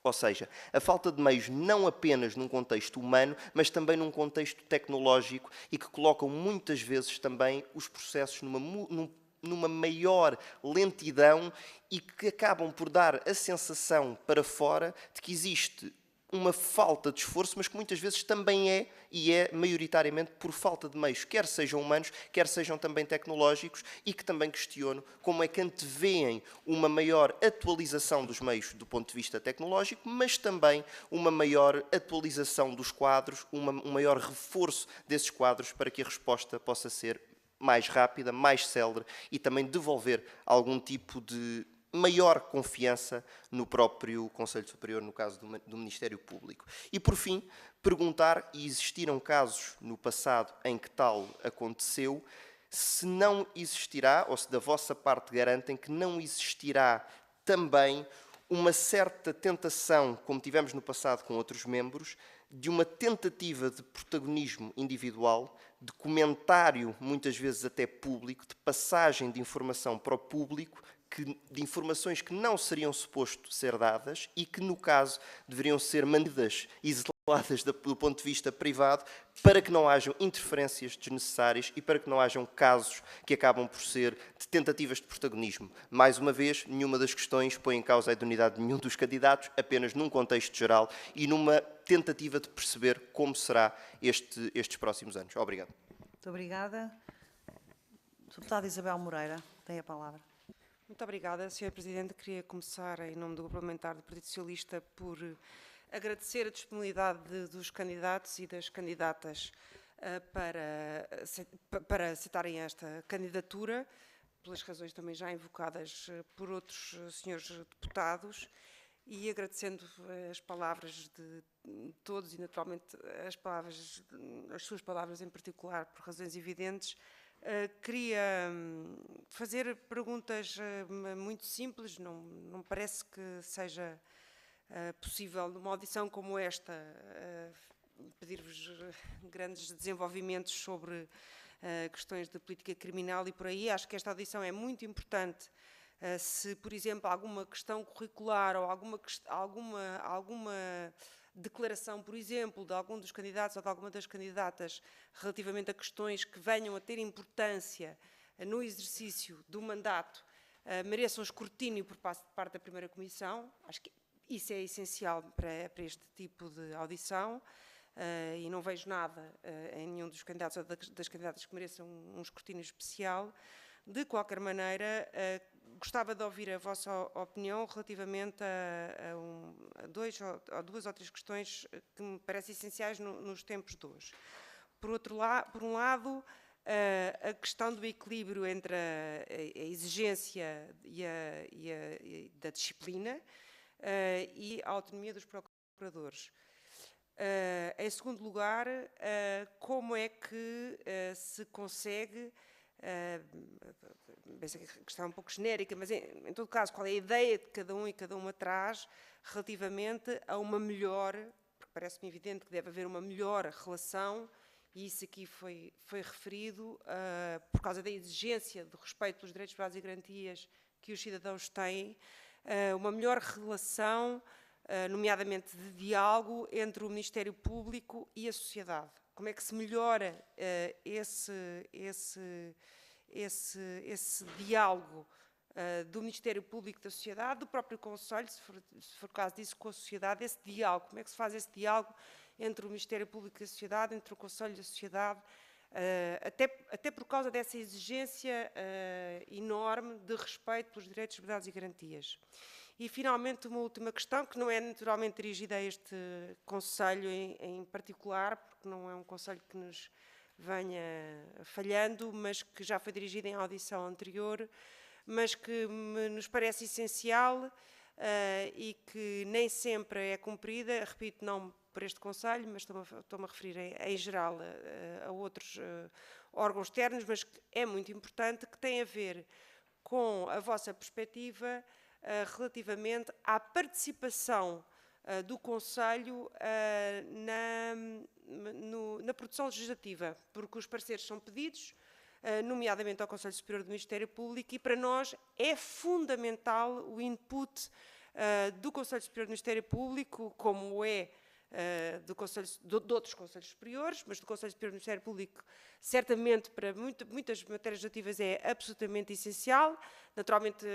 Ou seja, a falta de meios não apenas num contexto humano, mas também num contexto tecnológico e que colocam muitas vezes também os processos numa maior lentidão e que acabam por dar a sensação para fora de que existe uma falta de esforço, mas que muitas vezes também é, e é maioritariamente por falta de meios, quer sejam humanos, quer sejam também tecnológicos, e que também questiono como é que antevêem uma maior atualização dos meios do ponto de vista tecnológico, mas também uma maior atualização dos quadros, um maior reforço desses quadros para que a resposta possa ser mais rápida, mais célere e também devolver algum tipo de maior confiança no próprio Conselho Superior, no caso do Ministério Público. E, por fim, perguntar, e existiram casos no passado em que tal aconteceu, se não existirá, ou se da vossa parte garantem que não existirá também uma certa tentação, como tivemos no passado com outros membros, de uma tentativa de protagonismo individual, de comentário, muitas vezes até público, de passagem de informação para o público, de informações que não seriam suposto ser dadas e que, no caso, deveriam ser mantidas isoladas do ponto de vista privado para que não hajam interferências desnecessárias e para que não hajam casos que acabam por ser de tentativas de protagonismo. Mais uma vez, nenhuma das questões põe em causa a idoneidade de nenhum dos candidatos, apenas num contexto geral e numa tentativa de perceber como será estes próximos anos. Obrigado. Muito obrigada. Deputada Isabel Moreira, tem a palavra. Muito obrigada, Sr. Presidente. Queria começar, em nome do Grupo Parlamentar do Partido Socialista, por agradecer a disponibilidade dos candidatos e das candidatas para aceitarem esta candidatura, pelas razões também já invocadas por outros senhores deputados, e agradecendo as palavras de todos e, naturalmente, as suas palavras em particular, por razões evidentes. Queria fazer perguntas muito simples, não me parece que seja possível, numa audição como esta, pedir-vos grandes desenvolvimentos sobre questões de política criminal e por aí. Acho que esta audição é muito importante. Se, por exemplo, alguma questão curricular ou alguma declaração, por exemplo, de algum dos candidatos ou de alguma das candidatas relativamente a questões que venham a ter importância no exercício do mandato, mereçam escrutínio por parte da primeira comissão. Acho que isso é essencial para este tipo de audição e não vejo nada em nenhum dos candidatos ou das candidatas que mereçam um escrutínio especial. De qualquer maneira, gostava de ouvir a vossa opinião relativamente a duas ou três questões que me parecem essenciais nos tempos de hoje. Por um lado, a questão do equilíbrio entre a exigência da disciplina e a autonomia dos procuradores. Em segundo lugar, como é que se consegue, a questão é um pouco genérica, mas em todo caso, qual é a ideia que cada um e cada uma traz relativamente a uma melhor, porque parece-me evidente que deve haver uma melhor relação, e isso aqui foi referido, por causa da exigência de respeito pelos direitos, privados e garantias que os cidadãos têm, uma melhor relação nomeadamente de diálogo entre o Ministério Público e a sociedade. Como é que se melhora esse diálogo do Ministério Público da sociedade, do próprio Conselho, se for o caso disso, com a sociedade, esse diálogo, como é que se faz esse diálogo entre o Ministério Público e a sociedade, entre o Conselho e a sociedade, até por causa dessa exigência enorme de respeito pelos direitos, liberdades e garantias. E, finalmente, uma última questão, que não é naturalmente dirigida a este Conselho em particular, porque não é um Conselho que nos venha falhando, mas que já foi dirigida em audição anterior, mas que nos parece essencial e que nem sempre é cumprida, repito, não por este Conselho, mas estou-me a referir em geral a outros órgãos externos, mas que é muito importante, que tem a ver com a vossa perspectiva relativamente à participação do Conselho na produção legislativa, porque os pareceres são pedidos, nomeadamente ao Conselho Superior do Ministério Público, e para nós é fundamental o input do Conselho Superior do Ministério Público, como é de outros Conselhos Superiores, mas do Conselho Superior do Ministério Público, certamente para muitas matérias legislativas é absolutamente essencial. Naturalmente,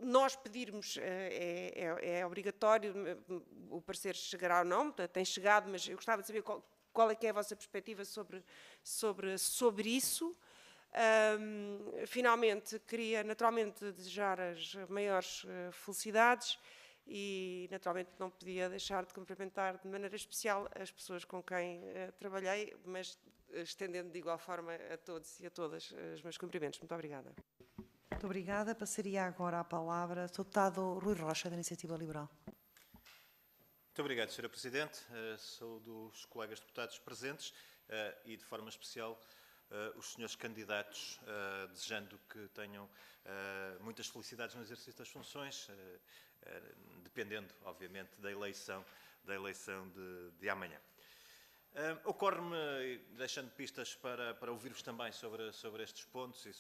nós pedirmos é obrigatório, o parecer chegará ou não, tem chegado, mas eu gostava de saber qual é que é a vossa perspectiva sobre isso. Finalmente, queria naturalmente desejar as maiores felicidades e naturalmente não podia deixar de cumprimentar de maneira especial as pessoas com quem trabalhei, mas estendendo de igual forma a todos e a todas os meus cumprimentos. Muito obrigada. Muito obrigada. Passaria agora a palavra ao deputado Rui Rocha, da Iniciativa Liberal. Muito obrigado, Sra. Presidente. Sou dos colegas deputados presentes e, de forma especial, os senhores candidatos, desejando que tenham muitas felicidades no exercício das funções, dependendo, obviamente, da eleição de amanhã. Ocorre-me, deixando pistas para ouvir-vos também sobre estes pontos e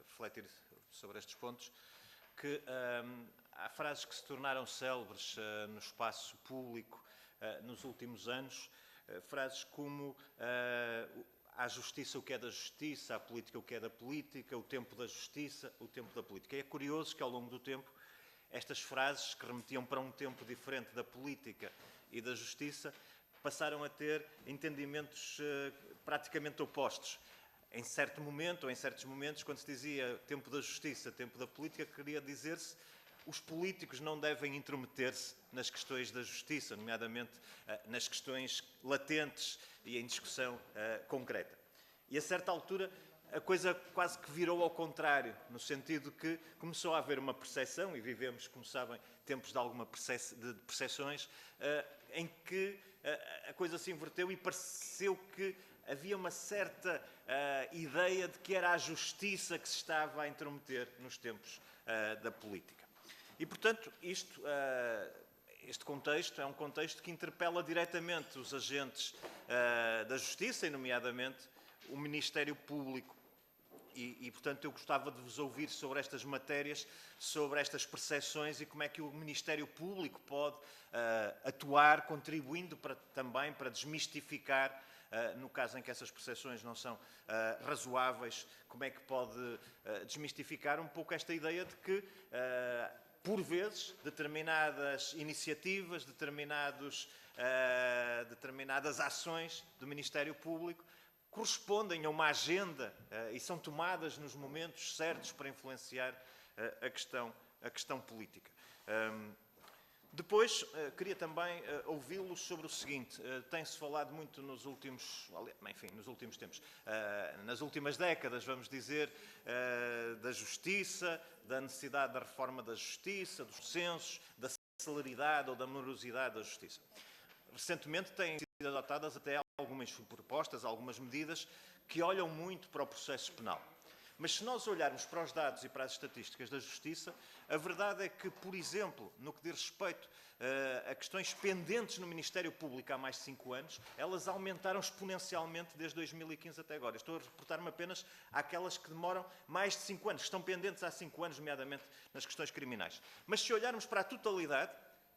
refletir sobre estes pontos, que há frases que se tornaram célebres no espaço público nos últimos anos, frases como à justiça o que é da justiça, à política o que é da política, o tempo da justiça, o tempo da política. E é curioso que, ao longo do tempo, estas frases, que remetiam para um tempo diferente da política e da justiça, passaram a ter entendimentos praticamente opostos. Em certo momento, ou em certos momentos, quando se dizia tempo da justiça, tempo da política, queria dizer-se os políticos não devem intrometer-se nas questões da justiça, nomeadamente nas questões latentes e em discussão concreta. E a certa altura a coisa quase que virou ao contrário, no sentido que começou a haver uma percepção, e vivemos, como sabem, tempos de alguma percepções, em que a coisa se inverteu e pareceu que havia uma certa ideia de que era a justiça que se estava a intrometer nos tempos da política. E, portanto, este contexto é um contexto que interpela diretamente os agentes da Justiça, e nomeadamente o Ministério Público. E, portanto, eu gostava de vos ouvir sobre estas matérias, sobre estas percepções e como é que o Ministério Público pode atuar, contribuindo também para desmistificar, no caso em que essas percepções não são razoáveis, como é que pode desmistificar um pouco esta ideia de que por vezes, determinadas iniciativas, determinadas ações do Ministério Público correspondem a uma agenda e são tomadas nos momentos certos para influenciar a questão política. Depois, queria também ouvi-los sobre o seguinte. Tem-se falado muito nos últimos tempos, nas últimas décadas, vamos dizer, da justiça, da necessidade da reforma da justiça, dos censos, da celeridade ou da morosidade da justiça. Recentemente têm sido adotadas até algumas propostas, algumas medidas que olham muito para o processo penal. Mas se nós olharmos para os dados e para as estatísticas da Justiça, a verdade é que, por exemplo, no que diz respeito a questões pendentes no Ministério Público há mais de 5 anos, elas aumentaram exponencialmente desde 2015 até agora. Estou a reportar-me apenas àquelas que demoram mais de 5 anos, que estão pendentes há 5 anos, nomeadamente nas questões criminais. Mas se olharmos para a totalidade,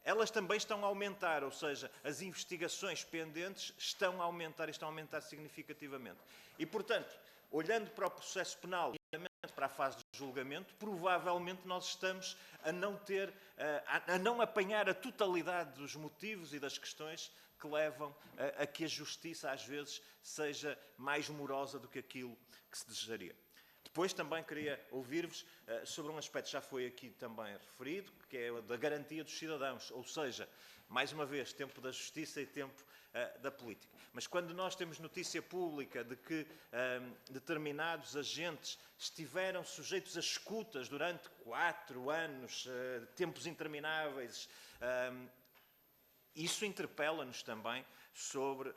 elas também estão a aumentar, ou seja, as investigações pendentes estão a aumentar e estão a aumentar significativamente. E, portanto, olhando para o processo penal e para a fase de julgamento, provavelmente nós estamos a não apanhar a totalidade dos motivos e das questões que levam a que a justiça, às vezes, seja mais morosa do que aquilo que se desejaria. Depois também queria ouvir-vos sobre um aspecto que já foi aqui também referido, que é o da garantia dos cidadãos, ou seja, mais uma vez, tempo da justiça e tempo da política. Mas quando nós temos notícia pública de que determinados agentes estiveram sujeitos a escutas durante 4 anos, tempos intermináveis, isso interpela-nos também sobre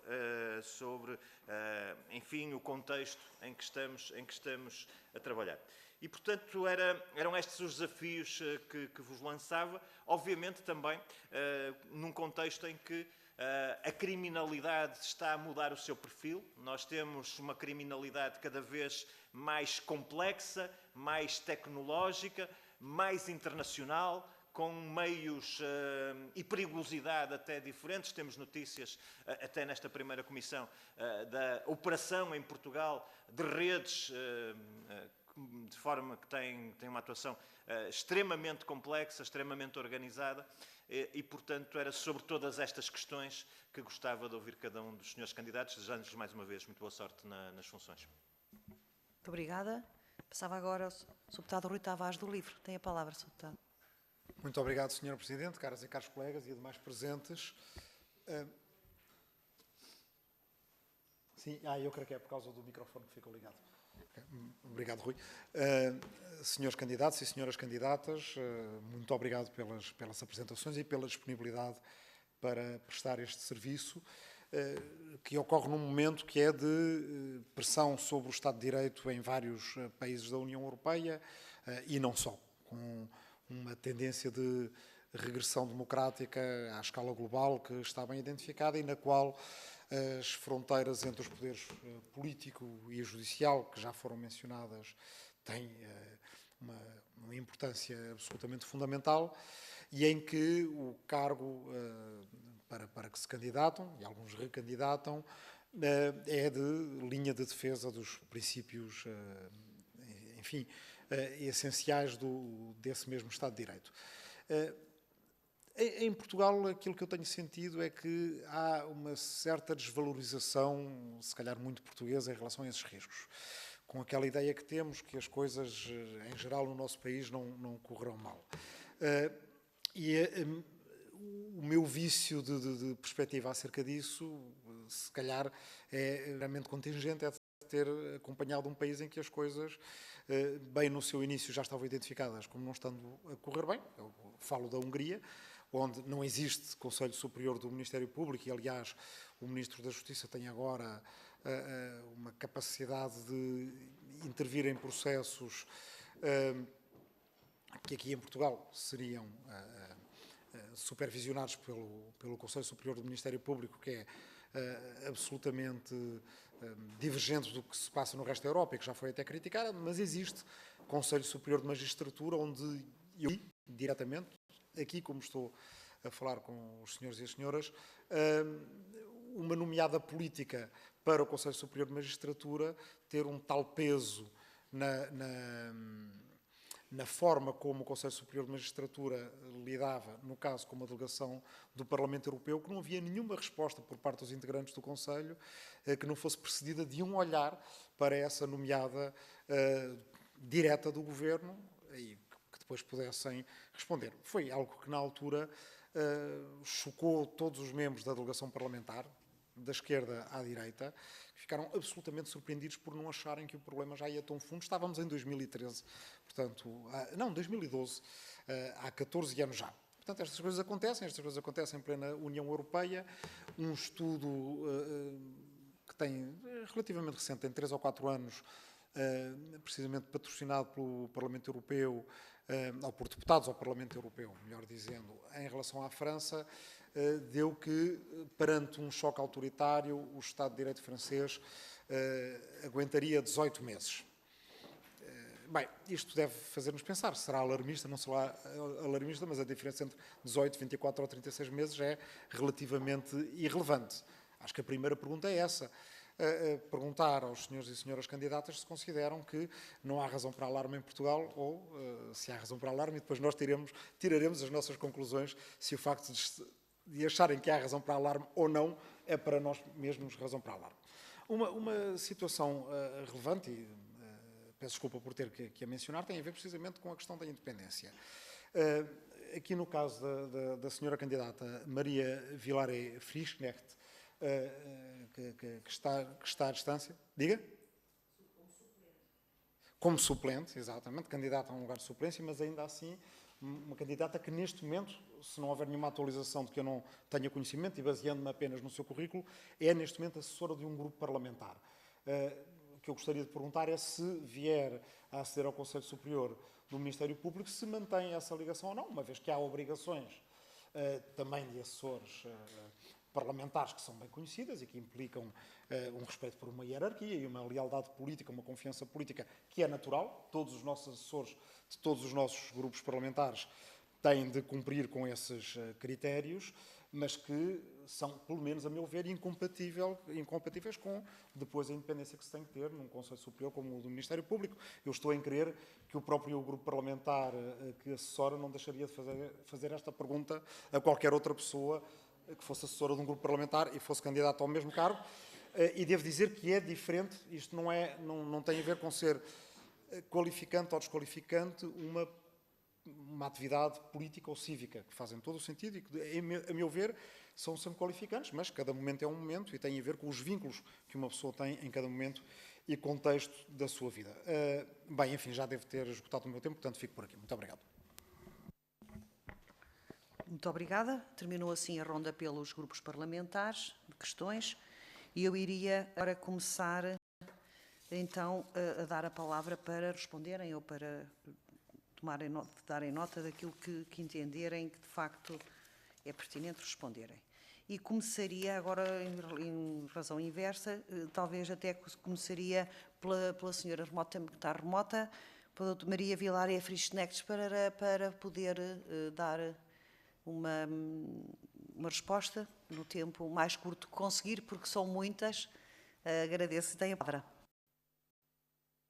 enfim, o contexto em que estamos a trabalhar. E, portanto, eram estes os desafios que vos lançava, obviamente também num contexto em que a criminalidade está a mudar o seu perfil. Nós temos uma criminalidade cada vez mais complexa, mais tecnológica, mais internacional, com meios e perigosidade até diferentes. Temos notícias, até nesta primeira comissão, da operação em Portugal de redes, de forma que tem uma atuação extremamente complexa, extremamente organizada, e, portanto, era sobre todas estas questões que gostava de ouvir cada um dos senhores candidatos, desejando-lhes mais uma vez muito boa sorte nas funções. Muito obrigada. Passava agora ao Sr. Deputado Rui Tavares do Livre. Tem a palavra, Sr. Deputado. Muito obrigado, Sr. Presidente, caras e caros colegas e demais presentes. Sim, eu creio que é por causa do microfone que ficou ligado. Obrigado, Rui. Senhores candidatos e senhoras candidatas, muito obrigado pelas apresentações e pela disponibilidade para prestar este serviço, que ocorre num momento que é de pressão sobre o Estado de Direito em vários países da União Europeia e não só, com uma tendência de regressão democrática à escala global que está bem identificada e na qual as fronteiras entre os poderes político e judicial, que já foram mencionadas, têm uma importância absolutamente fundamental e em que o cargo para que se candidatam, e alguns recandidatam, é de linha de defesa dos princípios, enfim, essenciais desse mesmo Estado de Direito. Em Portugal, aquilo que eu tenho sentido é que há uma certa desvalorização, se calhar muito portuguesa, em relação a esses riscos. Com aquela ideia que temos que as coisas, em geral, no nosso país não correrão mal. O meu vício de perspectiva acerca disso, se calhar, é realmente contingente, é de ter acompanhado um país em que as coisas, bem no seu início, já estavam identificadas como não estando a correr bem. Eu falo da Hungria, onde não existe Conselho Superior do Ministério Público e, aliás, o Ministro da Justiça tem agora uma capacidade de intervir em processos que aqui em Portugal seriam supervisionados pelo Conselho Superior do Ministério Público, que é absolutamente divergente do que se passa no resto da Europa e que já foi até criticado, mas existe Conselho Superior de Magistratura, onde eu, diretamente, aqui como estou a falar com os senhores e as senhoras, uma nomeada política para o Conselho Superior de Magistratura ter um tal peso na forma como o Conselho Superior de Magistratura lidava, no caso, com uma delegação do Parlamento Europeu, que não havia nenhuma resposta por parte dos integrantes do Conselho que não fosse precedida de um olhar para essa nomeada direta do Governo e que depois pudessem responder. Foi algo que, na altura, chocou todos os membros da delegação parlamentar, da esquerda à direita, que ficaram absolutamente surpreendidos por não acharem que o problema já ia tão fundo. Estávamos em 2013, portanto, não, 2012, há 14 anos já. Portanto, estas coisas acontecem em plena União Europeia. Um estudo que tem, relativamente recente, tem 3 ou 4 anos, precisamente patrocinado pelo Parlamento Europeu, ou por deputados ao Parlamento Europeu, melhor dizendo, em relação à França, deu que, perante um choque autoritário, o Estado de Direito francês aguentaria 18 meses. Bem, isto deve fazer-nos pensar. Será alarmista, não será alarmista, mas a diferença entre 18, 24 ou 36 meses é relativamente irrelevante. Acho que a primeira pergunta é essa. Perguntar aos senhores e senhoras candidatas se consideram que não há razão para alarme em Portugal ou se há razão para alarme, e depois nós tiraremos as nossas conclusões se o facto de acharem que há razão para alarme ou não é para nós mesmos razão para alarme. Uma situação relevante, e peço desculpa por ter que a mencionar, tem a ver precisamente com a questão da independência. Aqui no caso da senhora candidata Maria Vilaré Frischknecht, que está à distância. Diga? Como suplente, exatamente, candidata a um lugar de suplência, mas ainda assim uma candidata que neste momento, se não houver nenhuma atualização de que eu não tenha conhecimento e baseando-me apenas no seu currículo, é neste momento assessora de um grupo parlamentar. O que eu gostaria de perguntar é se vier a aceder ao Conselho Superior do Ministério Público, se mantém essa ligação ou não, uma vez que há obrigações também de assessores parlamentares que são bem conhecidas e que implicam um respeito por uma hierarquia e uma lealdade política, uma confiança política que é natural. Todos os nossos assessores de todos os nossos grupos parlamentares têm de cumprir com esses critérios, mas que são, pelo menos a meu ver, incompatíveis com depois a independência que se tem que ter num Conselho Superior como o do Ministério Público. Eu estou em crer que o próprio grupo parlamentar que assessora não deixaria de fazer esta pergunta a qualquer outra pessoa que fosse assessora de um grupo parlamentar e fosse candidata ao mesmo cargo. E devo dizer que é diferente, isto não tem a ver com ser qualificante ou desqualificante uma atividade política ou cívica, que fazem todo o sentido e que, a meu ver, são sempre qualificantes, mas cada momento é um momento e tem a ver com os vínculos que uma pessoa tem em cada momento e contexto da sua vida. Bem, enfim, já devo ter esgotado o meu tempo, portanto fico por aqui. Muito obrigado. Muito obrigada. Terminou assim a ronda pelos grupos parlamentares de questões e eu iria agora começar então a dar a palavra para responderem ou para darem nota daquilo que entenderem que de facto é pertinente responderem. E começaria agora em razão inversa, talvez até começaria pela senhora remota, que está remota, pela doutora Maria Vilaré Frischknecht, para poder dar uma resposta no tempo mais curto que conseguir, porque são muitas. Agradeço. Tem a palavra.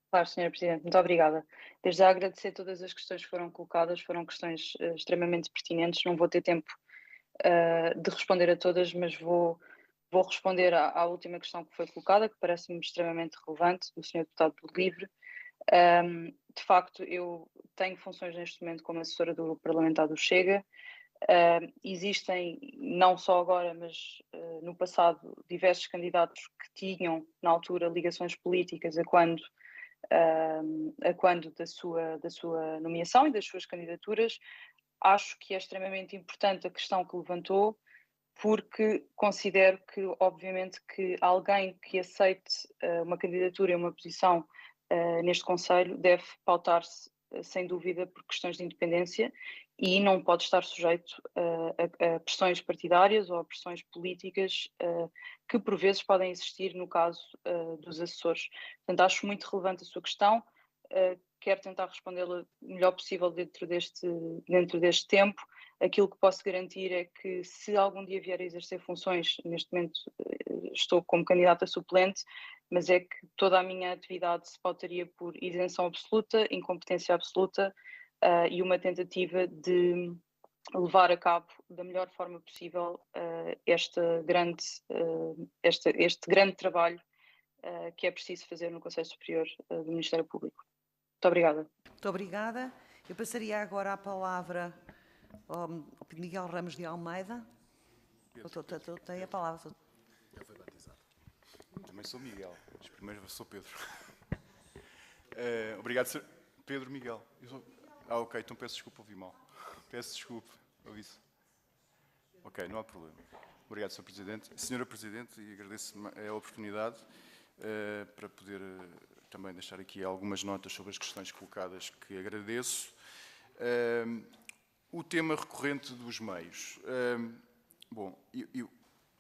Claro, Sr. Presidente, muito obrigada. Desde já agradecer todas as questões que foram colocadas, foram questões extremamente pertinentes. Não vou ter tempo de responder a todas, mas vou responder à última questão que foi colocada, que parece-me extremamente relevante, do Sr. Deputado do Livre. De facto, eu tenho funções neste momento como assessora do Grupo Parlamentar do Chega. Existem, não só agora, mas no passado, diversos candidatos que tinham, na altura, ligações políticas a quando da sua nomeação e das suas candidaturas. Acho que é extremamente importante a questão que levantou, porque considero que, obviamente, que alguém que aceite uma candidatura e uma posição neste Conselho deve pautar-se, sem dúvida, por questões de independência e não pode estar sujeito a pressões partidárias ou a pressões políticas que, por vezes, podem existir no caso dos assessores. Portanto, acho muito relevante a sua questão. Quero tentar respondê-la o melhor possível dentro deste tempo. Aquilo que posso garantir é que, se algum dia vier a exercer funções, neste momento estou como candidata suplente, mas é que toda a minha atividade se pautaria por isenção absoluta, incompetência absoluta e uma tentativa de levar a cabo da melhor forma possível este grande trabalho que é preciso fazer no Conselho Superior do Ministério Público. Muito obrigada. Muito obrigada. Eu passaria agora a palavra ao Miguel Ramos de Almeida. Tem a palavra. Já foi batizado. Também sou Miguel, mas primeiro sou Pedro. Obrigado, Sr. Pedro Miguel. Ok, então peço desculpa, ouvi mal. Peço desculpa, ouvi isso. Ok, não há problema. Obrigado, Sr. Presidente. Senhora Presidente, e agradeço a oportunidade para poder também deixar aqui algumas notas sobre as questões colocadas, que agradeço. O tema recorrente dos meios. Bom,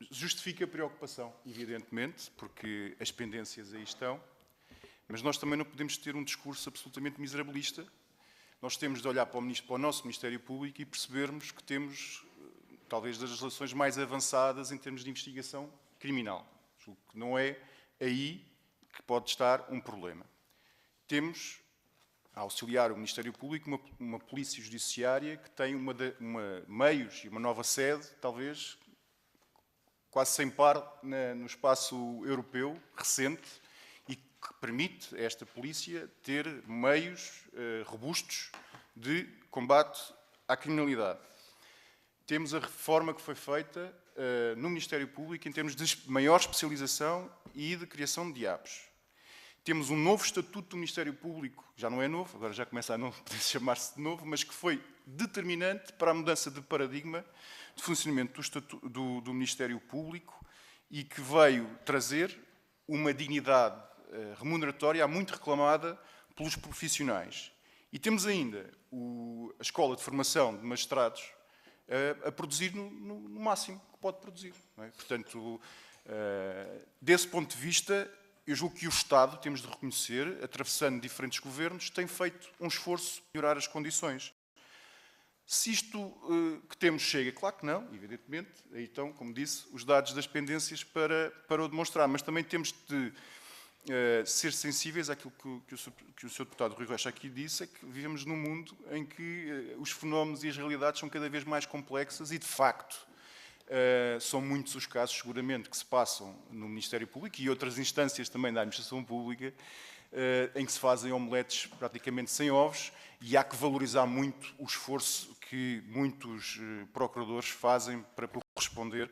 justifica a preocupação, evidentemente, porque as pendências aí estão, Mas nós também não podemos ter um discurso absolutamente miserabilista. Nós temos de olhar para o nosso Ministério Público e percebermos que temos, talvez, das legislações mais avançadas em termos de investigação criminal. Julgo que não é aí que pode estar um problema. Temos a auxiliar o Ministério Público uma polícia judiciária que tem meios e uma nova sede, talvez, quase sem par no espaço europeu recente, e que permite a esta polícia ter meios robustos de combate à criminalidade. Temos a reforma que foi feita no Ministério Público em termos de maior especialização e de criação de diabos. Temos um novo estatuto do Ministério Público, já não é novo, agora já começa a não poder chamar-se de novo, mas que foi determinante para a mudança de paradigma de funcionamento do Ministério Público e que veio trazer uma dignidade remuneratória muito reclamada pelos profissionais. E temos ainda a Escola de Formação de Magistrados a produzir no máximo que pode produzir. Não é? Portanto, desse ponto de vista, eu julgo que o Estado, temos de reconhecer, atravessando diferentes governos, tem feito um esforço para melhorar as condições. Se isto que temos chega, claro que não, evidentemente, aí estão, como disse, os dados das pendências para o demonstrar, mas também temos de ser sensíveis àquilo que o Sr. Deputado Rui Rocha aqui disse, é que vivemos num mundo em que os fenómenos e as realidades são cada vez mais complexas e, de facto, são muitos os casos, seguramente, que se passam no Ministério Público e outras instâncias também da administração pública, em que se fazem omeletes praticamente sem ovos, e há que valorizar muito o esforço que muitos procuradores fazem para corresponder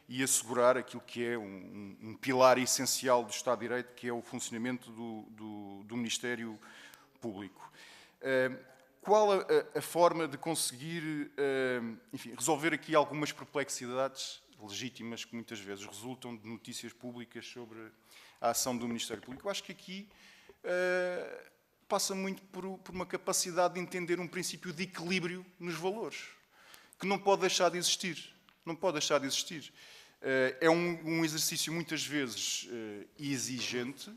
e assegurar aquilo que é um pilar essencial do Estado de Direito, que é o funcionamento do Ministério Público. Qual a forma de conseguir, enfim, resolver aqui algumas perplexidades legítimas que muitas vezes resultam de notícias públicas sobre a ação do Ministério Público? Eu acho que aqui passa muito por uma capacidade de entender um princípio de equilíbrio nos valores, que não pode deixar de existir. Não pode deixar de existir. É um exercício muitas vezes exigente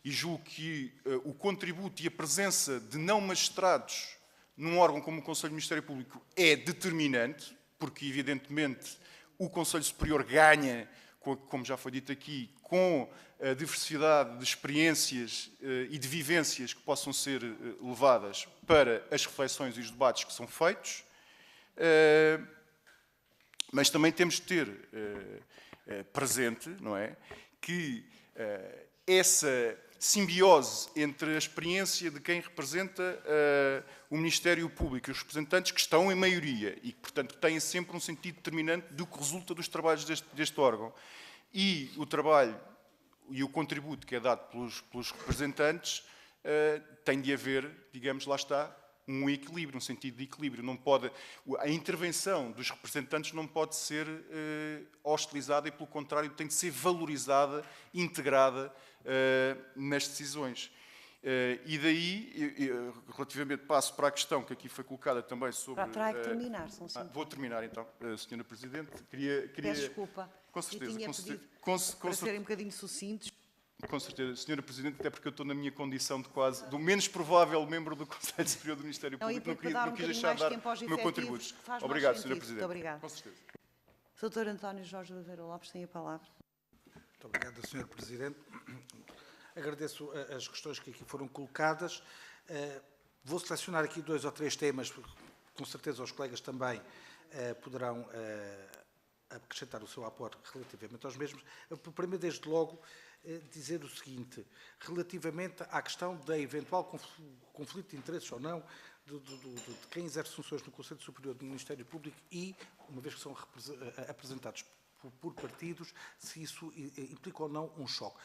e julgo que o contributo e a presença de não magistrados num órgão como o Conselho do Ministério Público é determinante, porque, evidentemente, o Conselho Superior ganha, como já foi dito aqui, com a diversidade de experiências e de vivências que possam ser levadas para as reflexões e os debates que são feitos, mas também temos de ter presente, não é, que essa simbiose entre a experiência de quem representa o Ministério Público e os representantes que estão em maioria e que, portanto, têm sempre um sentido determinante do que resulta dos trabalhos deste órgão e o trabalho e o contributo que é dado pelos representantes, tem de haver, digamos, lá está, um equilíbrio, um sentido de equilíbrio. Não pode, a intervenção dos representantes não pode ser hostilizada e, pelo contrário, tem de ser valorizada, integrada nas decisões. E daí, relativamente, passo para a questão que aqui foi colocada também sobre... Terá que terminar, são 5 Vou terminar então, Sra. Presidente. Queria... Peço desculpa. Com certeza. Eu tinha pedido para serem um bocadinho sucintos. Com certeza, Sra. Presidente, até porque eu estou na minha condição de quase do menos provável membro do Conselho Superior do Ministério Público, não quis deixar de dar o meu contributo. Obrigado, Sra. Presidente. Muito obrigada. Com certeza. Sr. António Jorge Oliveira Lopes tem a palavra. Muito obrigado, Sr. Presidente. Agradeço as questões que aqui foram colocadas. Vou selecionar aqui 2 ou 3 temas, com certeza os colegas também poderão acrescentar o seu aporte relativamente aos mesmos. Primeiro, desde logo, dizer o seguinte, relativamente à questão da eventual conflito de interesses ou não de quem exerce funções no Conselho Superior do Ministério Público e, uma vez que são apresentados por partidos, se isso implica ou não um choque.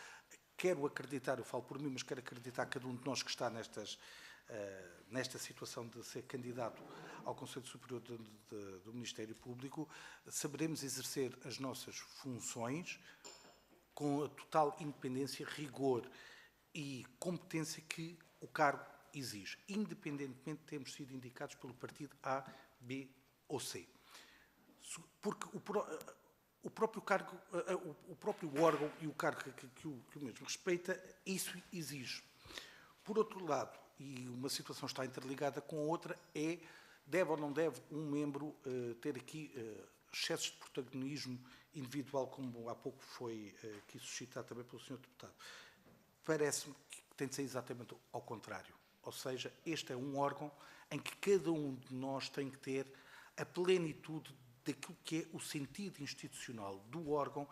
Quero acreditar, eu falo por mim, mas quero acreditar cada um de nós que está nesta situação de ser candidato ao Conselho Superior do Ministério Público, saberemos exercer as nossas funções com a total independência, rigor e competência que o cargo exige, independentemente de termos sido indicados pelo partido A, B ou C. Porque o próprio cargo, o próprio órgão e o cargo que o mesmo respeita, isso exige. Por outro lado, e uma situação está interligada com a outra, deve ou não deve um membro ter aqui excessos de protagonismo individual, como há pouco foi aqui suscitado também pelo Sr. Deputado. Parece-me que tem de ser exatamente ao contrário. Ou seja, este é um órgão em que cada um de nós tem que ter a plenitude daquilo que é o sentido institucional do órgão,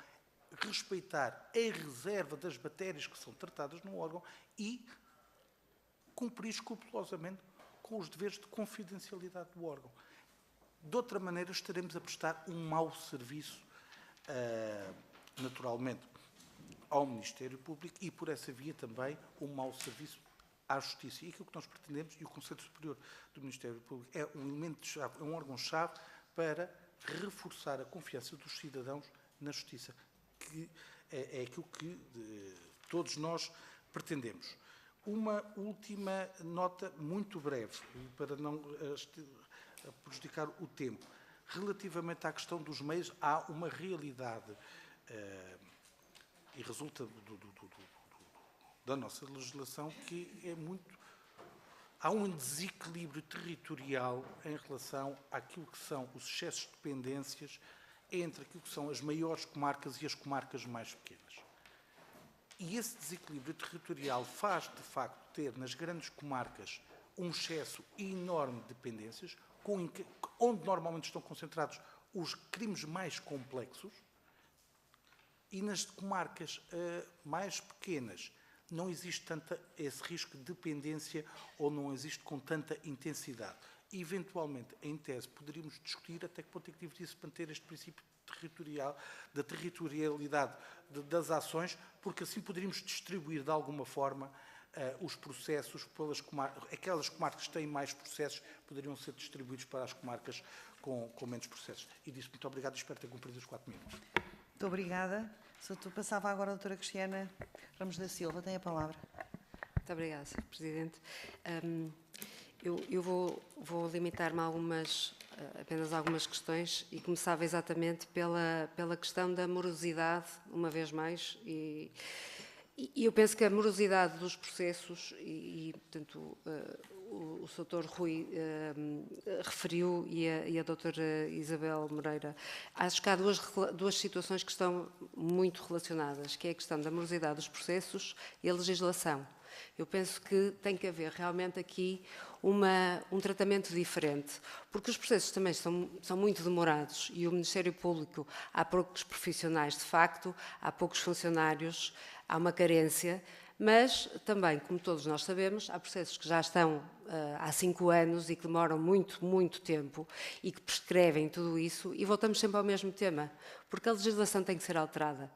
respeitar a reserva das matérias que são tratadas no órgão e cumprir escrupulosamente com os deveres de confidencialidade do órgão. De outra maneira, estaremos a prestar um mau serviço, naturalmente, ao Ministério Público e, por essa via, também um mau serviço à Justiça. E aquilo que nós pretendemos, e o Conselho Superior do Ministério Público é um elemento-chave, é um órgão-chave para reforçar a confiança dos cidadãos na Justiça, que é aquilo que todos nós pretendemos. Uma última nota muito breve, para não prejudicar o tempo. Relativamente à questão dos meios, há uma realidade, e resulta da nossa legislação, que é muito... Há um desequilíbrio territorial em relação àquilo que são os excessos de dependências entre aquilo que são as maiores comarcas e as comarcas mais pequenas. E esse desequilíbrio territorial faz, de facto, ter nas grandes comarcas um excesso enorme de dependências, onde normalmente estão concentrados os crimes mais complexos, e nas comarcas mais pequenas não existe esse risco de dependência ou não existe com tanta intensidade. E, eventualmente, em tese, poderíamos discutir até que ponto é que deveria-se manter este princípio territorial, da territorialidade das ações, porque assim poderíamos distribuir de alguma forma os processos pelas comarcas. Aquelas comarcas que têm mais processos poderiam ser distribuídos para as comarcas com menos processos. E disse muito obrigado e espero ter cumprido os 4 minutos. Muito obrigada. Passava agora a doutora Cristiana Ramos da Silva. Tem a palavra. Muito obrigada, Sr. Presidente. Eu vou limitar-me a apenas algumas questões e começava exatamente pela questão da morosidade, uma vez mais, e eu penso que a morosidade dos processos, portanto, o Sr. Rui referiu e a doutora Isabel Moreira, acho que há duas situações que estão muito relacionadas, que é a questão da morosidade dos processos e a legislação. Eu penso que tem que haver realmente aqui um tratamento diferente, porque os processos também são muito demorados e o Ministério Público, há poucos profissionais de facto, há poucos funcionários, há uma carência, mas também, como todos nós sabemos, há processos que já estão há 5 anos e que demoram muito, muito tempo e que prescrevem tudo isso, e voltamos sempre ao mesmo tema, porque a legislação tem que ser alterada.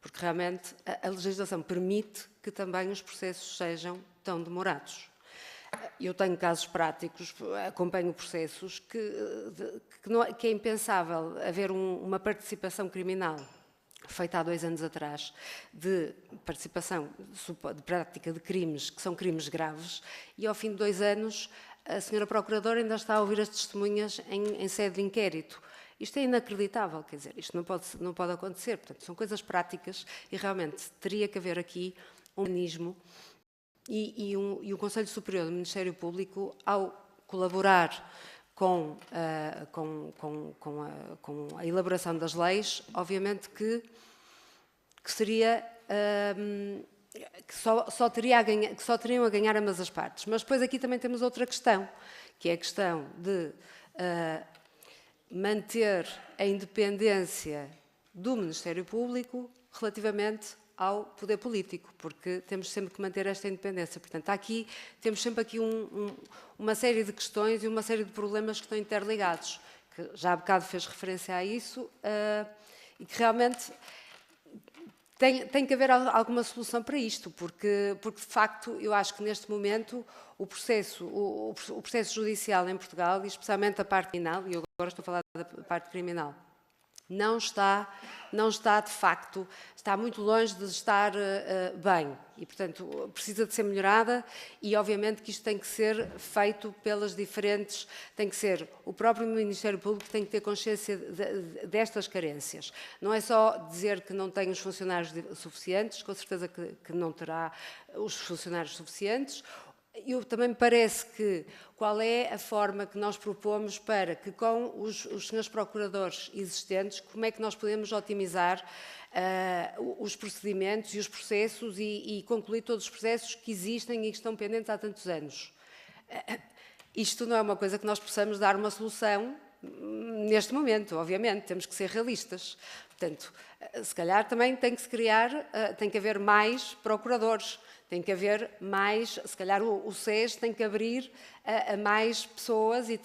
Porque realmente a legislação permite que também os processos sejam tão demorados. Eu tenho casos práticos, acompanho processos que é impensável haver uma participação criminal feita há 2 anos atrás, de participação, de prática de crimes que são crimes graves, e ao fim de 2 anos a senhora Procuradora ainda está a ouvir as testemunhas em sede de inquérito. Isto é inacreditável, quer dizer, isto não pode acontecer. Portanto, são coisas práticas e realmente teria que haver aqui um mecanismo e o Conselho Superior do Ministério Público, ao colaborar com a elaboração das leis, obviamente que seria... que só teriam a ganhar ambas as partes. Mas depois aqui também temos outra questão, que é a questão de... manter a independência do Ministério Público relativamente ao poder político, porque temos sempre que manter esta independência. Portanto, temos sempre aqui uma série de questões e uma série de problemas que estão interligados, que já há bocado fez referência a isso, e que realmente tem que haver alguma solução para isto, porque de facto eu acho que neste momento o processo judicial em Portugal, e especialmente a parte criminal, e eu agora estou a falar da parte criminal, não está de facto, está muito longe de estar bem e, portanto, precisa de ser melhorada e, obviamente, que isto tem que ser feito pelas diferentes, tem que ser o próprio Ministério Público que tem que ter consciência destas carências. Não é só dizer que não tem os funcionários suficientes, com certeza que não terá os funcionários suficientes. Eu também me parece que qual é a forma que nós propomos para que com os senhores procuradores existentes, como é que nós podemos otimizar os procedimentos e os processos e concluir todos os processos que existem e que estão pendentes há tantos anos. Isto não é uma coisa que nós possamos dar uma solução neste momento, obviamente, temos que ser realistas. Portanto, se calhar também tem que se criar, tem que haver mais procuradores, tem que haver mais, se calhar o SES tem que abrir a mais pessoas e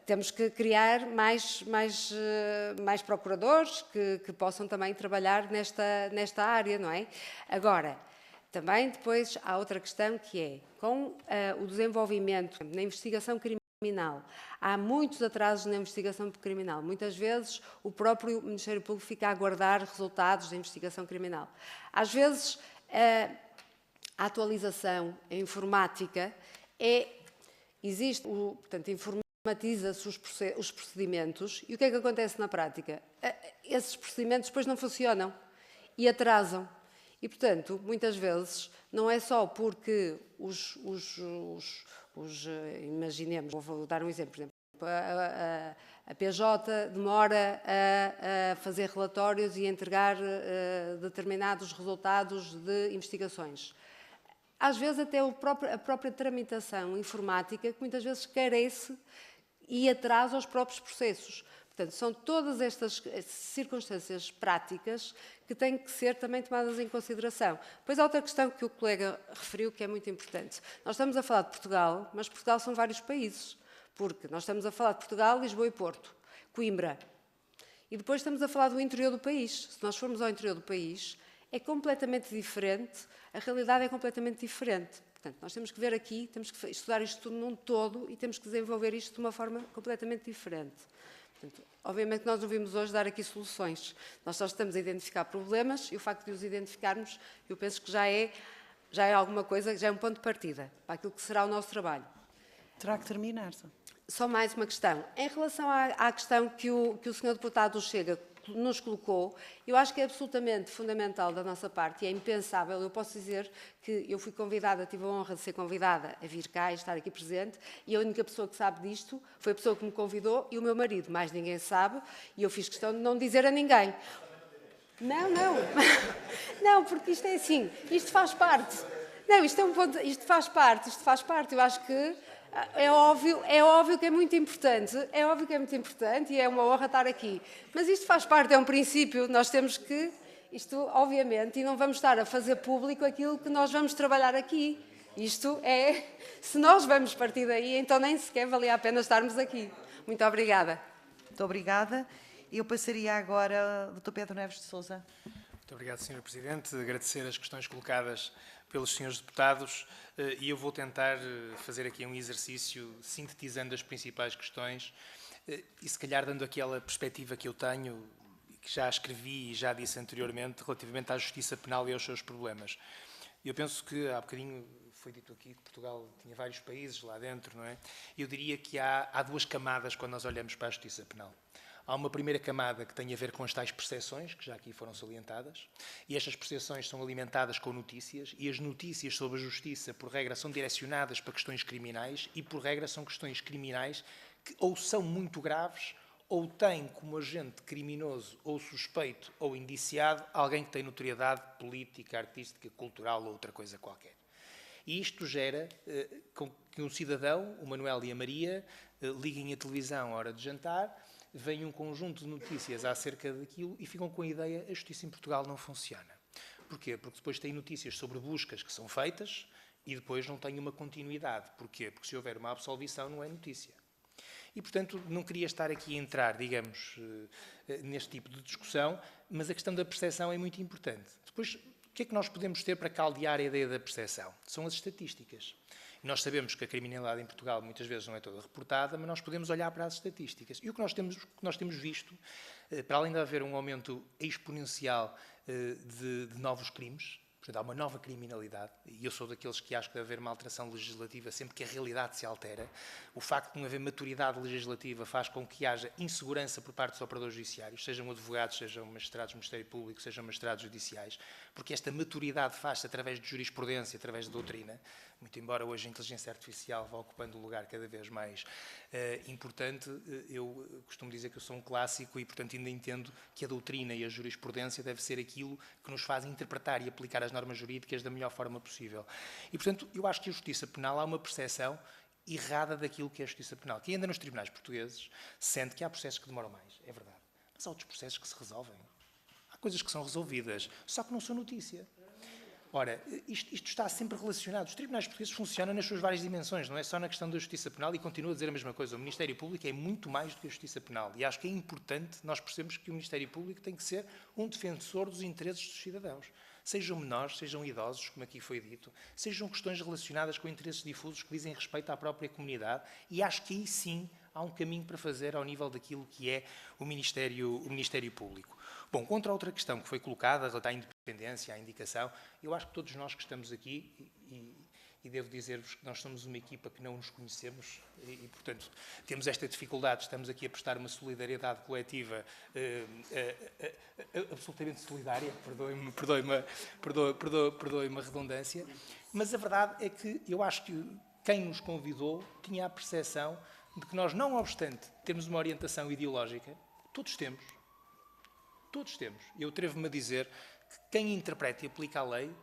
temos que criar mais procuradores que possam também trabalhar nesta área, não é? Agora, também depois há outra questão que é, com o desenvolvimento na investigação criminal, há muitos atrasos na investigação criminal. Muitas vezes o próprio Ministério Público fica a aguardar resultados da investigação criminal. Às vezes a atualização, a informática, portanto, informatiza-se os procedimentos e o que é que acontece na prática? Esses procedimentos depois não funcionam e atrasam. E, portanto, muitas vezes, não é só porque imaginemos, vou dar um exemplo, por exemplo, a PJ demora a fazer relatórios e a entregar determinados resultados de investigações. Às vezes até a própria tramitação informática, que muitas vezes carece e atrasa os próprios processos. Portanto, são todas estas circunstâncias práticas que têm que ser também tomadas em consideração. Depois há outra questão que o colega referiu que é muito importante. Nós estamos a falar de Portugal, mas Portugal são vários países. Porque nós estamos a falar de Portugal, Lisboa e Porto, Coimbra. E depois estamos a falar do interior do país. Se nós formos ao interior do país, é completamente diferente, a realidade é completamente diferente. Portanto, nós temos que ver aqui, temos que estudar isto tudo num todo e temos que desenvolver isto de uma forma completamente diferente. Portanto, obviamente nós não vimos hoje dar aqui soluções. Nós só estamos a identificar problemas e o facto de os identificarmos, eu penso que já é alguma coisa, já é um ponto de partida para aquilo que será o nosso trabalho. Terá que terminar. Só mais uma questão. Em relação à questão que o Sr. Deputado Chega nos colocou, eu acho que é absolutamente fundamental da nossa parte e é impensável. Eu posso dizer que eu fui convidada, tive a honra de ser convidada a vir cá e estar aqui presente e a única pessoa que sabe disto foi a pessoa que me convidou e o meu marido. Mais ninguém sabe e eu fiz questão de não dizer a ninguém. Não. Não, porque isto é assim, isto faz parte. Não, isto é um ponto, isto faz parte. Eu acho que é óbvio que é muito importante, e é uma honra estar aqui. Mas isto faz parte, é um princípio, nós temos que, isto obviamente, e não vamos estar a fazer público aquilo que nós vamos trabalhar aqui. Isto é, se nós vamos partir daí, então nem sequer valia a pena estarmos aqui. Muito obrigada. Muito obrigada. Eu passaria agora ao Dr. Pedro Neves de Sousa. Muito obrigado, Sr. Presidente. Agradecer as questões colocadas pelos senhores deputados e eu vou tentar fazer aqui um exercício sintetizando as principais questões e se calhar dando aquela perspectiva que eu tenho, que já escrevi e já disse anteriormente, relativamente à justiça penal e aos seus problemas. Eu penso que há bocadinho foi dito aqui que Portugal tinha vários países lá dentro, não é? Eu diria que há duas camadas quando nós olhamos para a justiça penal. Há uma primeira camada que tem a ver com as tais percepções, que já aqui foram salientadas, e estas percepções são alimentadas com notícias, e as notícias sobre a justiça, por regra, são direcionadas para questões criminais, e por regra são questões criminais que ou são muito graves, ou têm como agente criminoso, ou suspeito, ou indiciado, alguém que tem notoriedade política, artística, cultural ou outra coisa qualquer. E isto gera com que um cidadão, o Manuel e a Maria, liguem a televisão à hora de jantar, vem um conjunto de notícias acerca daquilo e ficam com a ideia que a justiça em Portugal não funciona. Porquê? Porque depois tem notícias sobre buscas que são feitas e depois não tem uma continuidade. Porquê? Porque se houver uma absolvição não é notícia. E, portanto, não queria estar aqui a entrar, digamos, neste tipo de discussão, mas a questão da percepção é muito importante. Depois, o que é que nós podemos ter para caldear a ideia da percepção? São as estatísticas. Nós sabemos que a criminalidade em Portugal muitas vezes não é toda reportada, mas nós podemos olhar para as estatísticas. E o que nós temos visto, para além de haver um aumento exponencial de novos crimes, portanto, há uma nova criminalidade, e eu sou daqueles que acho que deve haver uma alteração legislativa sempre que a realidade se altera. O facto de não haver maturidade legislativa faz com que haja insegurança por parte dos operadores judiciários, sejam advogados, sejam magistrados do Ministério Público, sejam magistrados judiciais, porque esta maturidade faz-se através de jurisprudência, através de doutrina, muito embora hoje a inteligência artificial vá ocupando um lugar cada vez mais importante. Eu costumo dizer que eu sou um clássico e, portanto, ainda entendo que a doutrina e a jurisprudência deve ser aquilo que nos faz interpretar e aplicar as normas jurídicas da melhor forma possível. E, portanto, eu acho que a justiça penal há uma percepção errada daquilo que é a justiça penal, que ainda nos tribunais portugueses sente que há processos que demoram mais, é verdade, mas há outros processos que se resolvem. Há coisas que são resolvidas, só que não são notícia. Ora, isto está sempre relacionado. Os tribunais portugueses funcionam nas suas várias dimensões, não é só na questão da justiça penal, e continuo a dizer a mesma coisa. O Ministério Público é muito mais do que a justiça penal. E acho que é importante nós percebermos que o Ministério Público tem que ser um defensor dos interesses dos cidadãos. Sejam menores, sejam idosos, como aqui foi dito, sejam questões relacionadas com interesses difusos que dizem respeito à própria comunidade, e acho que aí sim há um caminho para fazer ao nível daquilo que é o Ministério Público. Bom, contra a outra questão que foi colocada, relatar à independência, à indicação, eu acho que todos nós que estamos aqui, e devo dizer-vos que nós somos uma equipa que não nos conhecemos e, portanto, temos esta dificuldade, estamos aqui a prestar uma solidariedade coletiva absolutamente solidária, perdoe-me a redundância, mas a verdade é que eu acho que quem nos convidou tinha a percepção de que nós, não obstante termos uma orientação ideológica, todos temos, eu atrevo-me a dizer que quem interpreta e aplica a lei,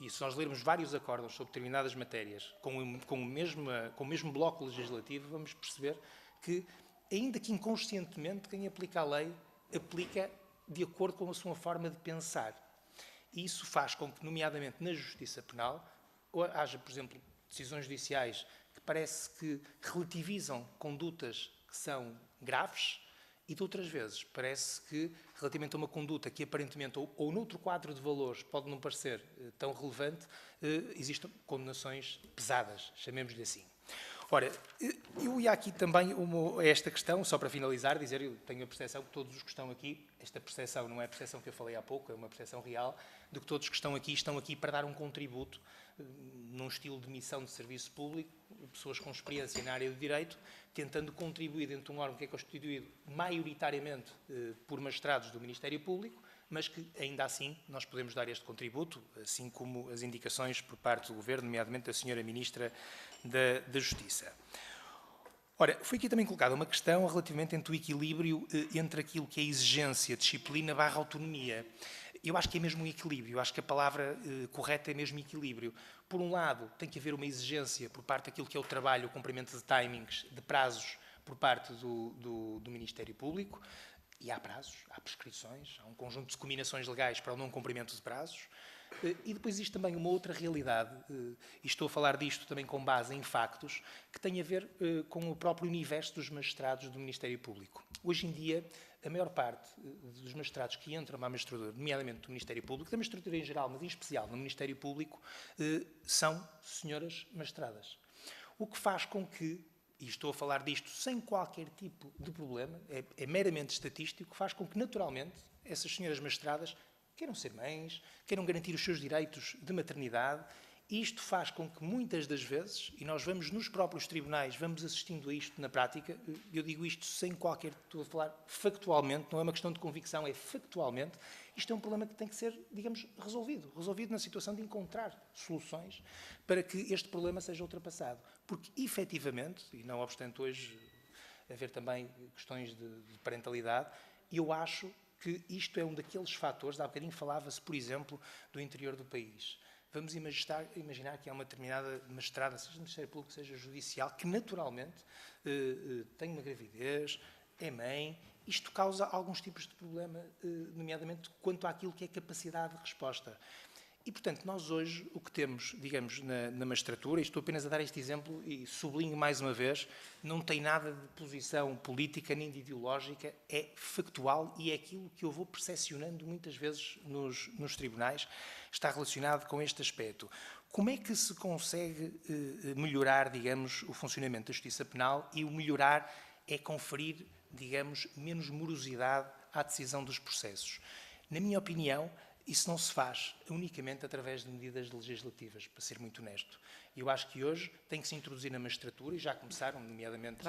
e se nós lermos vários acordos sobre determinadas matérias com o mesmo bloco legislativo, vamos perceber que, ainda que inconscientemente, quem aplica a lei aplica de acordo com a sua forma de pensar. E isso faz com que, nomeadamente na justiça penal, haja, por exemplo, decisões judiciais que parece que relativizam condutas que são graves, e de outras vezes parece que, relativamente a uma conduta que aparentemente, ou noutro quadro de valores, pode não parecer tão relevante, existem condenações pesadas, chamemos-lhe assim. Ora, eu ia aqui também a esta questão, só para finalizar, dizer, eu tenho a percepção que todos os que estão aqui, esta percepção não é a percepção que eu falei há pouco, é uma percepção real, de que todos que estão aqui para dar um contributo num estilo de missão de serviço público, pessoas com experiência na área do direito, tentando contribuir dentro de um órgão que é constituído maioritariamente por magistrados do Ministério Público, mas que ainda assim nós podemos dar este contributo, assim como as indicações por parte do Governo, nomeadamente da Sra. Ministra da Justiça. Ora, foi aqui também colocada uma questão relativamente entre o equilíbrio entre aquilo que é exigência, disciplina / autonomia. Eu acho que é mesmo um equilíbrio, eu acho que a palavra correta é mesmo equilíbrio. Por um lado, tem que haver uma exigência por parte daquilo que é o trabalho, o cumprimento de timings, de prazos por parte do Ministério Público, e há prazos, há prescrições, há um conjunto de combinações legais para o não cumprimento de prazos. E depois existe também uma outra realidade, e estou a falar disto também com base em factos, que tem a ver com o próprio universo dos magistrados do Ministério Público. Hoje em dia, a maior parte dos magistrados que entram na magistratura, nomeadamente do Ministério Público, da magistratura em geral, mas em especial no Ministério Público, são senhoras magistradas. O que faz com que, e estou a falar disto sem qualquer tipo de problema, é meramente estatístico, faz com que, naturalmente, essas senhoras magistradas queiram ser mães, queiram garantir os seus direitos de maternidade. Isto faz com que muitas das vezes, e nós vamos nos próprios tribunais, vamos assistindo a isto na prática, eu digo isto sem qualquer, estou a falar factualmente, não é uma questão de convicção, é factualmente, isto é um problema que tem que ser, digamos, resolvido na situação de encontrar soluções para que este problema seja ultrapassado. Porque, efetivamente, e não obstante hoje haver também questões de parentalidade, eu acho que isto é um daqueles fatores, há bocadinho falava-se, por exemplo, do interior do país. Vamos imaginar que há uma determinada magistrada, seja do Ministério Público, seja judicial, que naturalmente tem uma gravidez, é mãe. Isto causa alguns tipos de problema, nomeadamente quanto àquilo que é capacidade de resposta. E, portanto, nós hoje o que temos, digamos, na magistratura, e estou apenas a dar este exemplo e sublinho mais uma vez, não tem nada de posição política nem de ideológica, é factual e é aquilo que eu vou percepcionando muitas vezes nos tribunais, está relacionado com este aspecto. Como é que se consegue melhorar, digamos, o funcionamento da justiça penal, e o melhorar é conferir, digamos, menos morosidade à decisão dos processos? Na minha opinião, isso não se faz unicamente através de medidas legislativas, para ser muito honesto. Eu acho que hoje tem que se introduzir na magistratura, e já começaram, nomeadamente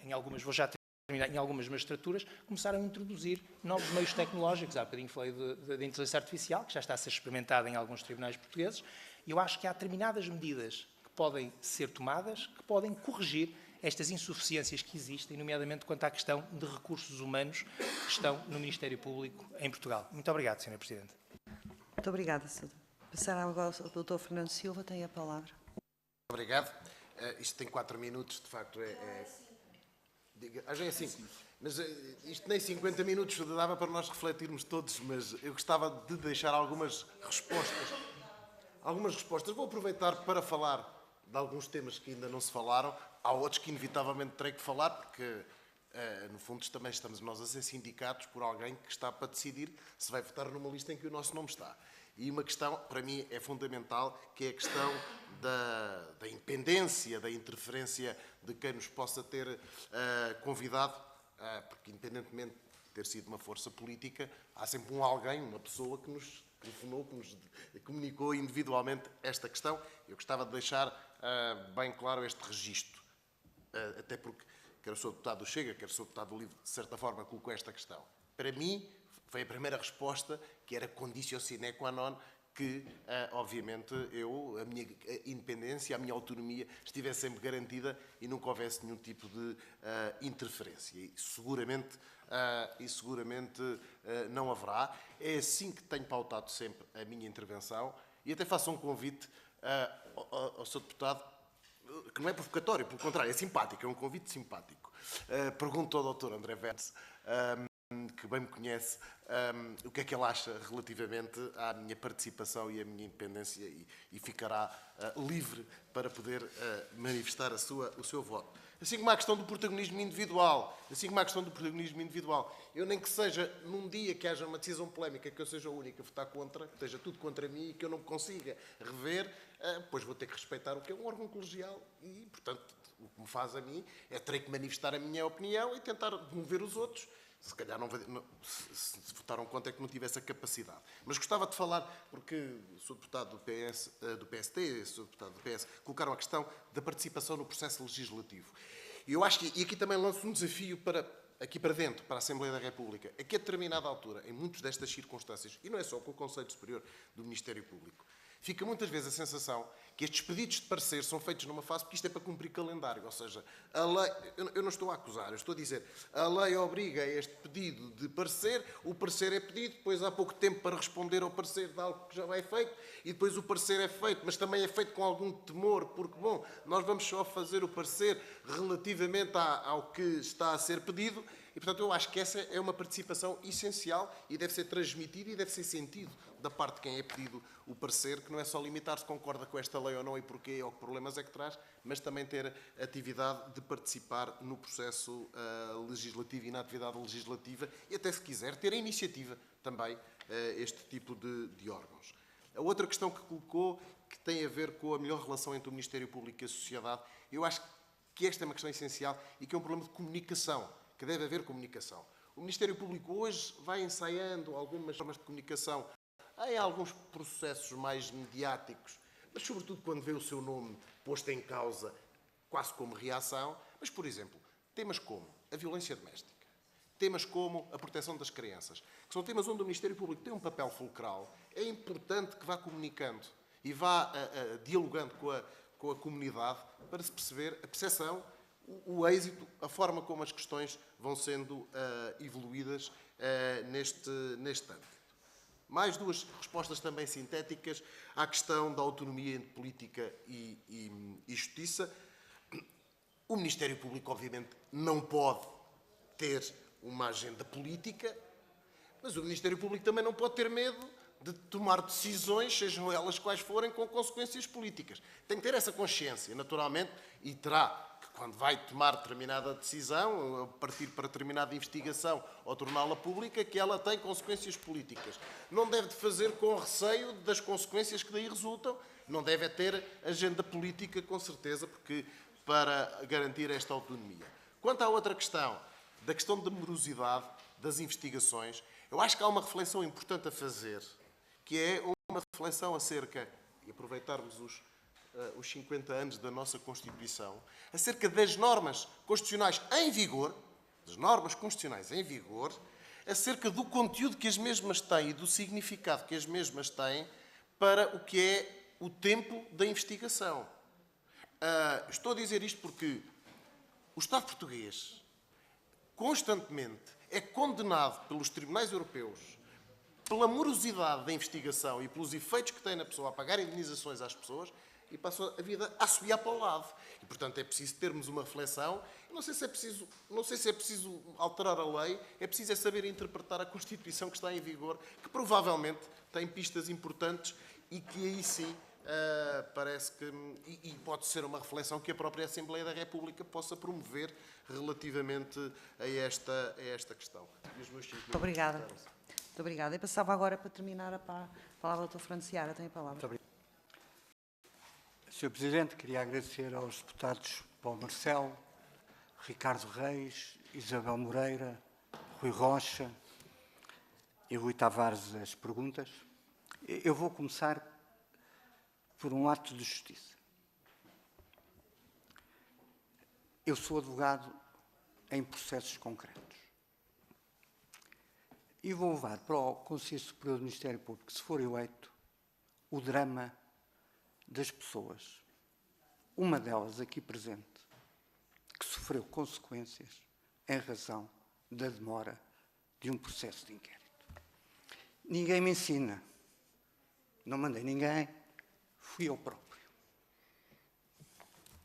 em algumas, vou já terminar, em algumas magistraturas, começaram a introduzir novos meios tecnológicos. Há bocadinho falei da inteligência artificial, que já está a ser experimentada em alguns tribunais portugueses. Eu acho que há determinadas medidas que podem ser tomadas, que podem corrigir estas insuficiências que existem, nomeadamente quanto à questão de recursos humanos que estão no Ministério Público em Portugal. Muito obrigado, Sr. Presidente. Muito obrigada, Sr. Passar agora ao Dr. Fernando Silva, tem a palavra. Obrigado. Isto tem 4 minutos, de facto já é 5. Mas isto nem 50 minutos dava para nós refletirmos todos, mas eu gostava de deixar algumas respostas. Vou aproveitar para falar de alguns temas que ainda não se falaram. Há outros que inevitavelmente terei que falar, porque no fundo também estamos nós a ser sindicatos por alguém que está para decidir se vai votar numa lista em que o nosso nome está. E uma questão, para mim, é fundamental, que é a questão da independência, da interferência de quem nos possa ter convidado, porque independentemente de ter sido uma força política, há sempre alguém, uma pessoa que nos telefonou, que nos comunicou individualmente esta questão. Eu gostava de deixar bem claro este registro, até porque quer sou deputado do Chega, quer sou deputado do Livre, de certa forma colocou esta questão. Para mim, foi a primeira resposta, que era conditio sine qua non, que, obviamente, a minha independência, a minha autonomia estivesse sempre garantida e nunca houvesse nenhum tipo de interferência. E seguramente não haverá. É assim que tenho pautado sempre a minha intervenção, e até faço um convite ao Sr. Deputado, que não é provocatório, pelo contrário, é simpático, é um convite simpático. Pergunto ao Dr. André Vence, que bem me conhece, o que é que ele acha relativamente à minha participação e à minha independência, e ficará livre para poder manifestar o seu voto. Assim como há a questão do protagonismo individual. Eu nem que seja num dia que haja uma decisão polémica, que eu seja o único a votar contra, que esteja tudo contra mim e que eu não me consiga rever, pois vou ter que respeitar o que é um órgão colegial e, portanto, o que me faz a mim é terei que manifestar a minha opinião e tentar mover os outros. Se calhar se votaram contra é que não tivesse a capacidade. Mas gostava de falar, porque sou deputado do PST, sou deputado do PS, colocaram a questão da participação no processo legislativo. E eu acho que, e aqui também lanço um desafio aqui para dentro, para a Assembleia da República, é que a determinada altura, em muitas destas circunstâncias, e não é só com o Conselho Superior do Ministério Público, fica muitas vezes a sensação que estes pedidos de parecer são feitos numa fase porque isto é para cumprir calendário. Ou seja, a lei, eu não estou a acusar, eu estou a dizer, a lei obriga a este pedido de parecer, o parecer é pedido, depois há pouco tempo para responder ao parecer de algo que já vai feito, e depois o parecer é feito, mas também é feito com algum temor, porque, bom, nós vamos só fazer o parecer relativamente ao que está a ser pedido, e, portanto, eu acho que essa é uma participação essencial e deve ser transmitida e deve ser sentido da parte de quem é pedido o parecer, que não é só limitar-se, concorda com esta lei ou não e porquê, ou que problemas é que traz, mas também ter a atividade de participar no processo legislativo e na atividade legislativa e até, se quiser, ter a iniciativa também este tipo de órgãos. A outra questão que colocou, que tem a ver com a melhor relação entre o Ministério Público e a sociedade, eu acho que esta é uma questão essencial e que é um problema de comunicação, que deve haver comunicação. O Ministério Público hoje vai ensaiando algumas formas de comunicação. Há alguns processos mais mediáticos, mas sobretudo quando vê o seu nome posto em causa, quase como reação. Mas, por exemplo, temas como a violência doméstica, temas como a proteção das crianças, que são temas onde o Ministério Público tem um papel fulcral, é importante que vá comunicando e vá dialogando com a comunidade para se perceber a percepção, o êxito, a forma como as questões vão sendo evoluídas neste âmbito. Mais duas respostas também sintéticas à questão da autonomia entre política e justiça. O Ministério Público, obviamente, não pode ter uma agenda política, mas o Ministério Público também não pode ter medo de tomar decisões, sejam elas quais forem, com consequências políticas. Tem que ter essa consciência, naturalmente, e terá que quando vai tomar determinada decisão, partir para determinada investigação ou torná-la pública, que ela tem consequências políticas. Não deve de fazer com receio das consequências que daí resultam, não deve ter agenda política, com certeza, porque para garantir esta autonomia. Quanto à outra questão, da questão da morosidade das investigações, eu acho que há uma reflexão importante a fazer, que é uma reflexão acerca, e aproveitarmos os 50 anos da nossa Constituição, acerca das normas constitucionais em vigor, acerca do conteúdo que as mesmas têm e do significado que as mesmas têm para o que é o tempo da investigação. Estou a dizer isto porque o Estado português constantemente é condenado pelos tribunais europeus pela morosidade da investigação e pelos efeitos que tem na pessoa a pagar indenizações às pessoas e passam a vida a assobiar para o lado. E, portanto, é preciso termos uma reflexão. Não sei se é preciso alterar a lei, é preciso saber interpretar a Constituição que está em vigor, que provavelmente tem pistas importantes e que aí sim parece que... E pode ser uma reflexão que a própria Assembleia da República possa promover relativamente a esta questão. Muito obrigada. Muito obrigada. Eu passava agora para terminar a palavra ao Dr. Fernando Seara. Tem a palavra. Sr. Presidente, queria agradecer aos deputados Paulo Marcelo, Ricardo Reis, Isabel Moreira, Rui Rocha e Rui Tavares as perguntas. Eu vou começar por um ato de justiça. Eu sou advogado em processos concretos. E vou levar para o Conselho Superior do Ministério Público, se for eleito, o drama das pessoas, uma delas aqui presente, que sofreu consequências em razão da demora de um processo de inquérito. Ninguém me ensina, não mandei ninguém, fui eu próprio.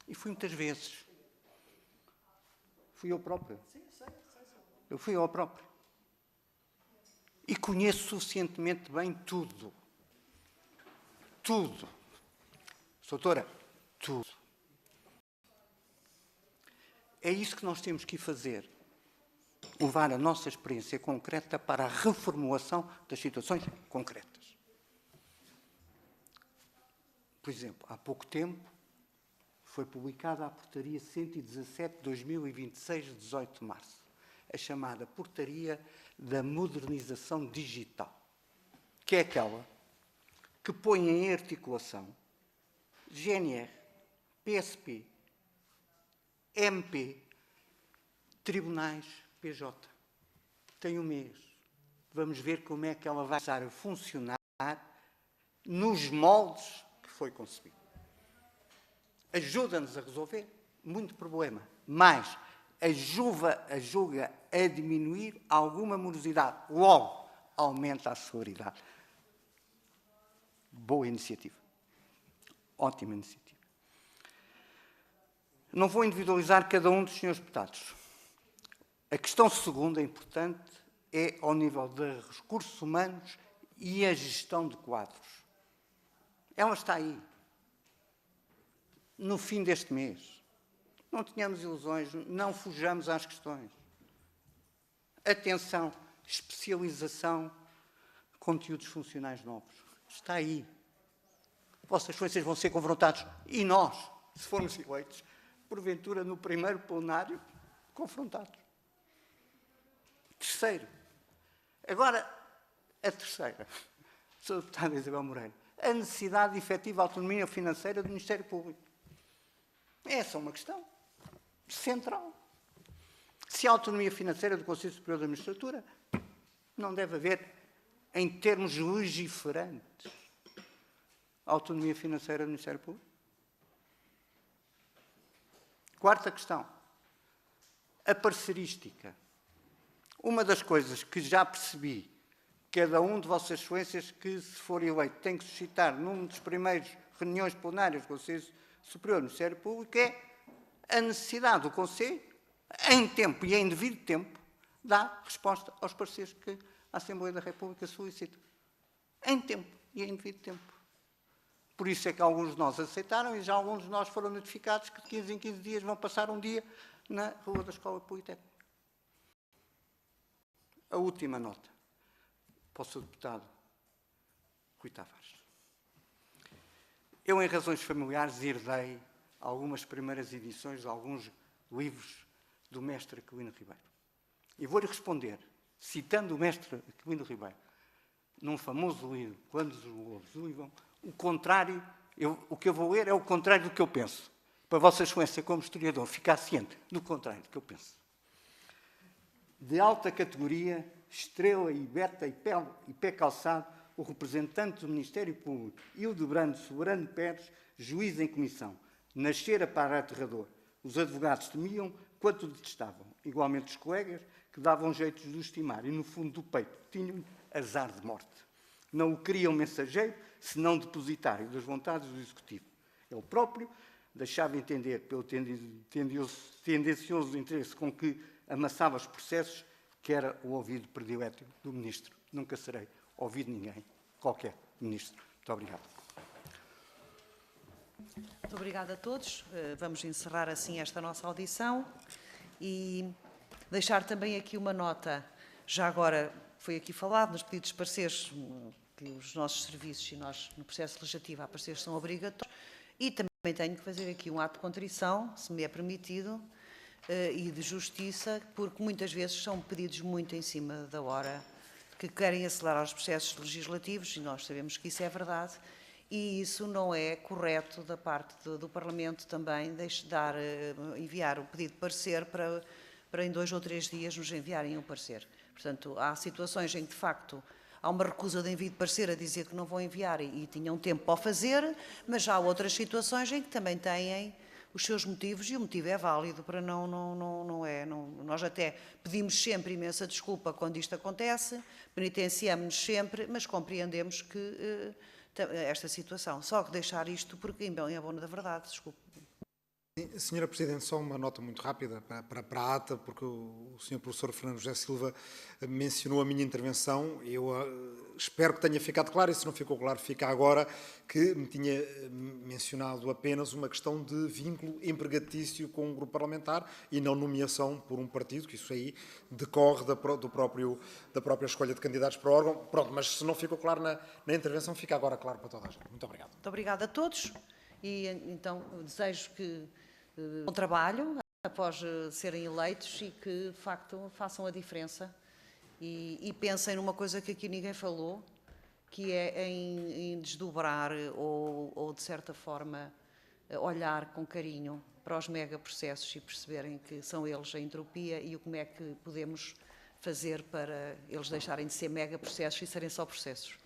E fui muitas vezes. Fui eu próprio. Eu fui eu próprio. E conheço suficientemente bem tudo. Tudo. Doutora, tudo. É isso que nós temos que ir fazer. Levar a nossa experiência concreta para a reformulação das situações concretas. Por exemplo, há pouco tempo foi publicada a Portaria 117 de 2026, de 18 de março. A chamada Portaria da Modernização Digital. Que é aquela que põe em articulação GNR, PSP, MP, tribunais, PJ. Tem um mês. Vamos ver como é que ela vai começar a funcionar nos moldes que foi concebido. Ajuda-nos a resolver muito problema, mas ajuda a diminuir alguma morosidade. Logo, aumenta a celeridade. Boa iniciativa. Ótima iniciativa. Não vou individualizar cada um dos senhores deputados. A questão segunda, importante, é ao nível dos recursos humanos e a gestão de quadros. Ela está aí. No fim deste mês. Não tenhamos ilusões, não fujamos às questões. Atenção, especialização, conteúdos funcionais novos. Está aí. Vossas forças vão ser confrontados. E nós, se formos eleitos, porventura no primeiro plenário, confrontados. Terceiro. Agora, a terceira. Sra. Deputada Isabel Moreira. A necessidade de efetiva autonomia financeira do Ministério Público. Essa é uma questão central. Se a autonomia financeira do Conselho Superior da Magistratura não deve haver, em termos legiferantes, a autonomia financeira do Ministério Público. Quarta questão. A parcerística. Uma das coisas que já percebi, cada um de Vossas Excelências que, se for eleito, tem que suscitar num dos primeiros reuniões plenárias do Conselho Superior do Ministério Público, é a necessidade do Conselho, em tempo e em devido tempo, dar resposta aos pareceres que a Assembleia da República solicita. Em tempo e em devido tempo. Por isso é que alguns de nós aceitaram e já alguns de nós foram notificados que de 15 em 15 dias vão passar um dia na Rua da Escola Politécnica. A última nota para o Sr. Deputado Rui Tavares. Eu, em razões familiares, herdei algumas primeiras edições de alguns livros do mestre Aquilino Ribeiro. E vou-lhe responder, citando o mestre Aquilino Ribeiro, num famoso livro, Quando os Lobos Uivam, o contrário, o que eu vou ler é o contrário do que eu penso. Para Vossa Excelência, como historiador, ficar ciente do contrário do que eu penso. De alta categoria, estrela e beta e pé calçado, o representante do Ministério Público, Hildebrando Soberano Pérez, juiz em comissão, nascera para aterrador. Os advogados temiam quanto detestavam. Igualmente os colegas, que davam jeito de o estimar e, no fundo do peito, tinham azar de morte. Não o queriam mensageiro, senão depositário das vontades do Executivo. Ele próprio deixava entender, pelo tendencioso interesse com que amassava os processos, que era o ouvido predileto do Ministro. Nunca serei ouvido ninguém, qualquer Ministro. Muito obrigado. Muito obrigada a todos. Vamos encerrar assim esta nossa audição e deixar também aqui uma nota. Já agora foi aqui falado nos pedidos de pareceres que os nossos serviços e nós no processo legislativo a pareceres são obrigatórios e também tenho que fazer aqui um ato de contrição, se me é permitido, e de justiça, porque muitas vezes são pedidos muito em cima da hora, que querem acelerar os processos legislativos, e nós sabemos que isso é verdade, e isso não é correto da parte do Parlamento também, enviar o pedido de parecer para em 2 ou 3 dias nos enviarem um parecer. Portanto, há situações em que, de facto, há uma recusa de envio de parecer a dizer que não vão enviar e tinham tempo para o fazer, mas já há outras situações em que também têm os seus motivos e o motivo é válido para nós até pedimos sempre imensa desculpa quando isto acontece, penitenciamos-nos sempre, mas compreendemos que esta situação. Só que deixar isto porque em abono da verdade, desculpe. Senhora Presidente, só uma nota muito rápida para a ata, porque o Sr. Professor Fernando José Silva mencionou a minha intervenção. Eu espero que tenha ficado claro, e se não ficou claro, fica agora, que me tinha mencionado apenas uma questão de vínculo empregatício com um grupo parlamentar e não nomeação por um partido, que isso aí decorre da própria escolha de candidatos para o órgão. Pronto, mas se não ficou claro na intervenção, fica agora claro para toda a gente. Muito obrigado. Muito obrigada a todos e então desejo que bom trabalho após serem eleitos e que, de facto, façam a diferença e pensem numa coisa que aqui ninguém falou, que é em desdobrar ou, de certa forma, olhar com carinho para os megaprocessos e perceberem que são eles a entropia e como é que podemos fazer para eles deixarem de ser megaprocessos e serem só processos.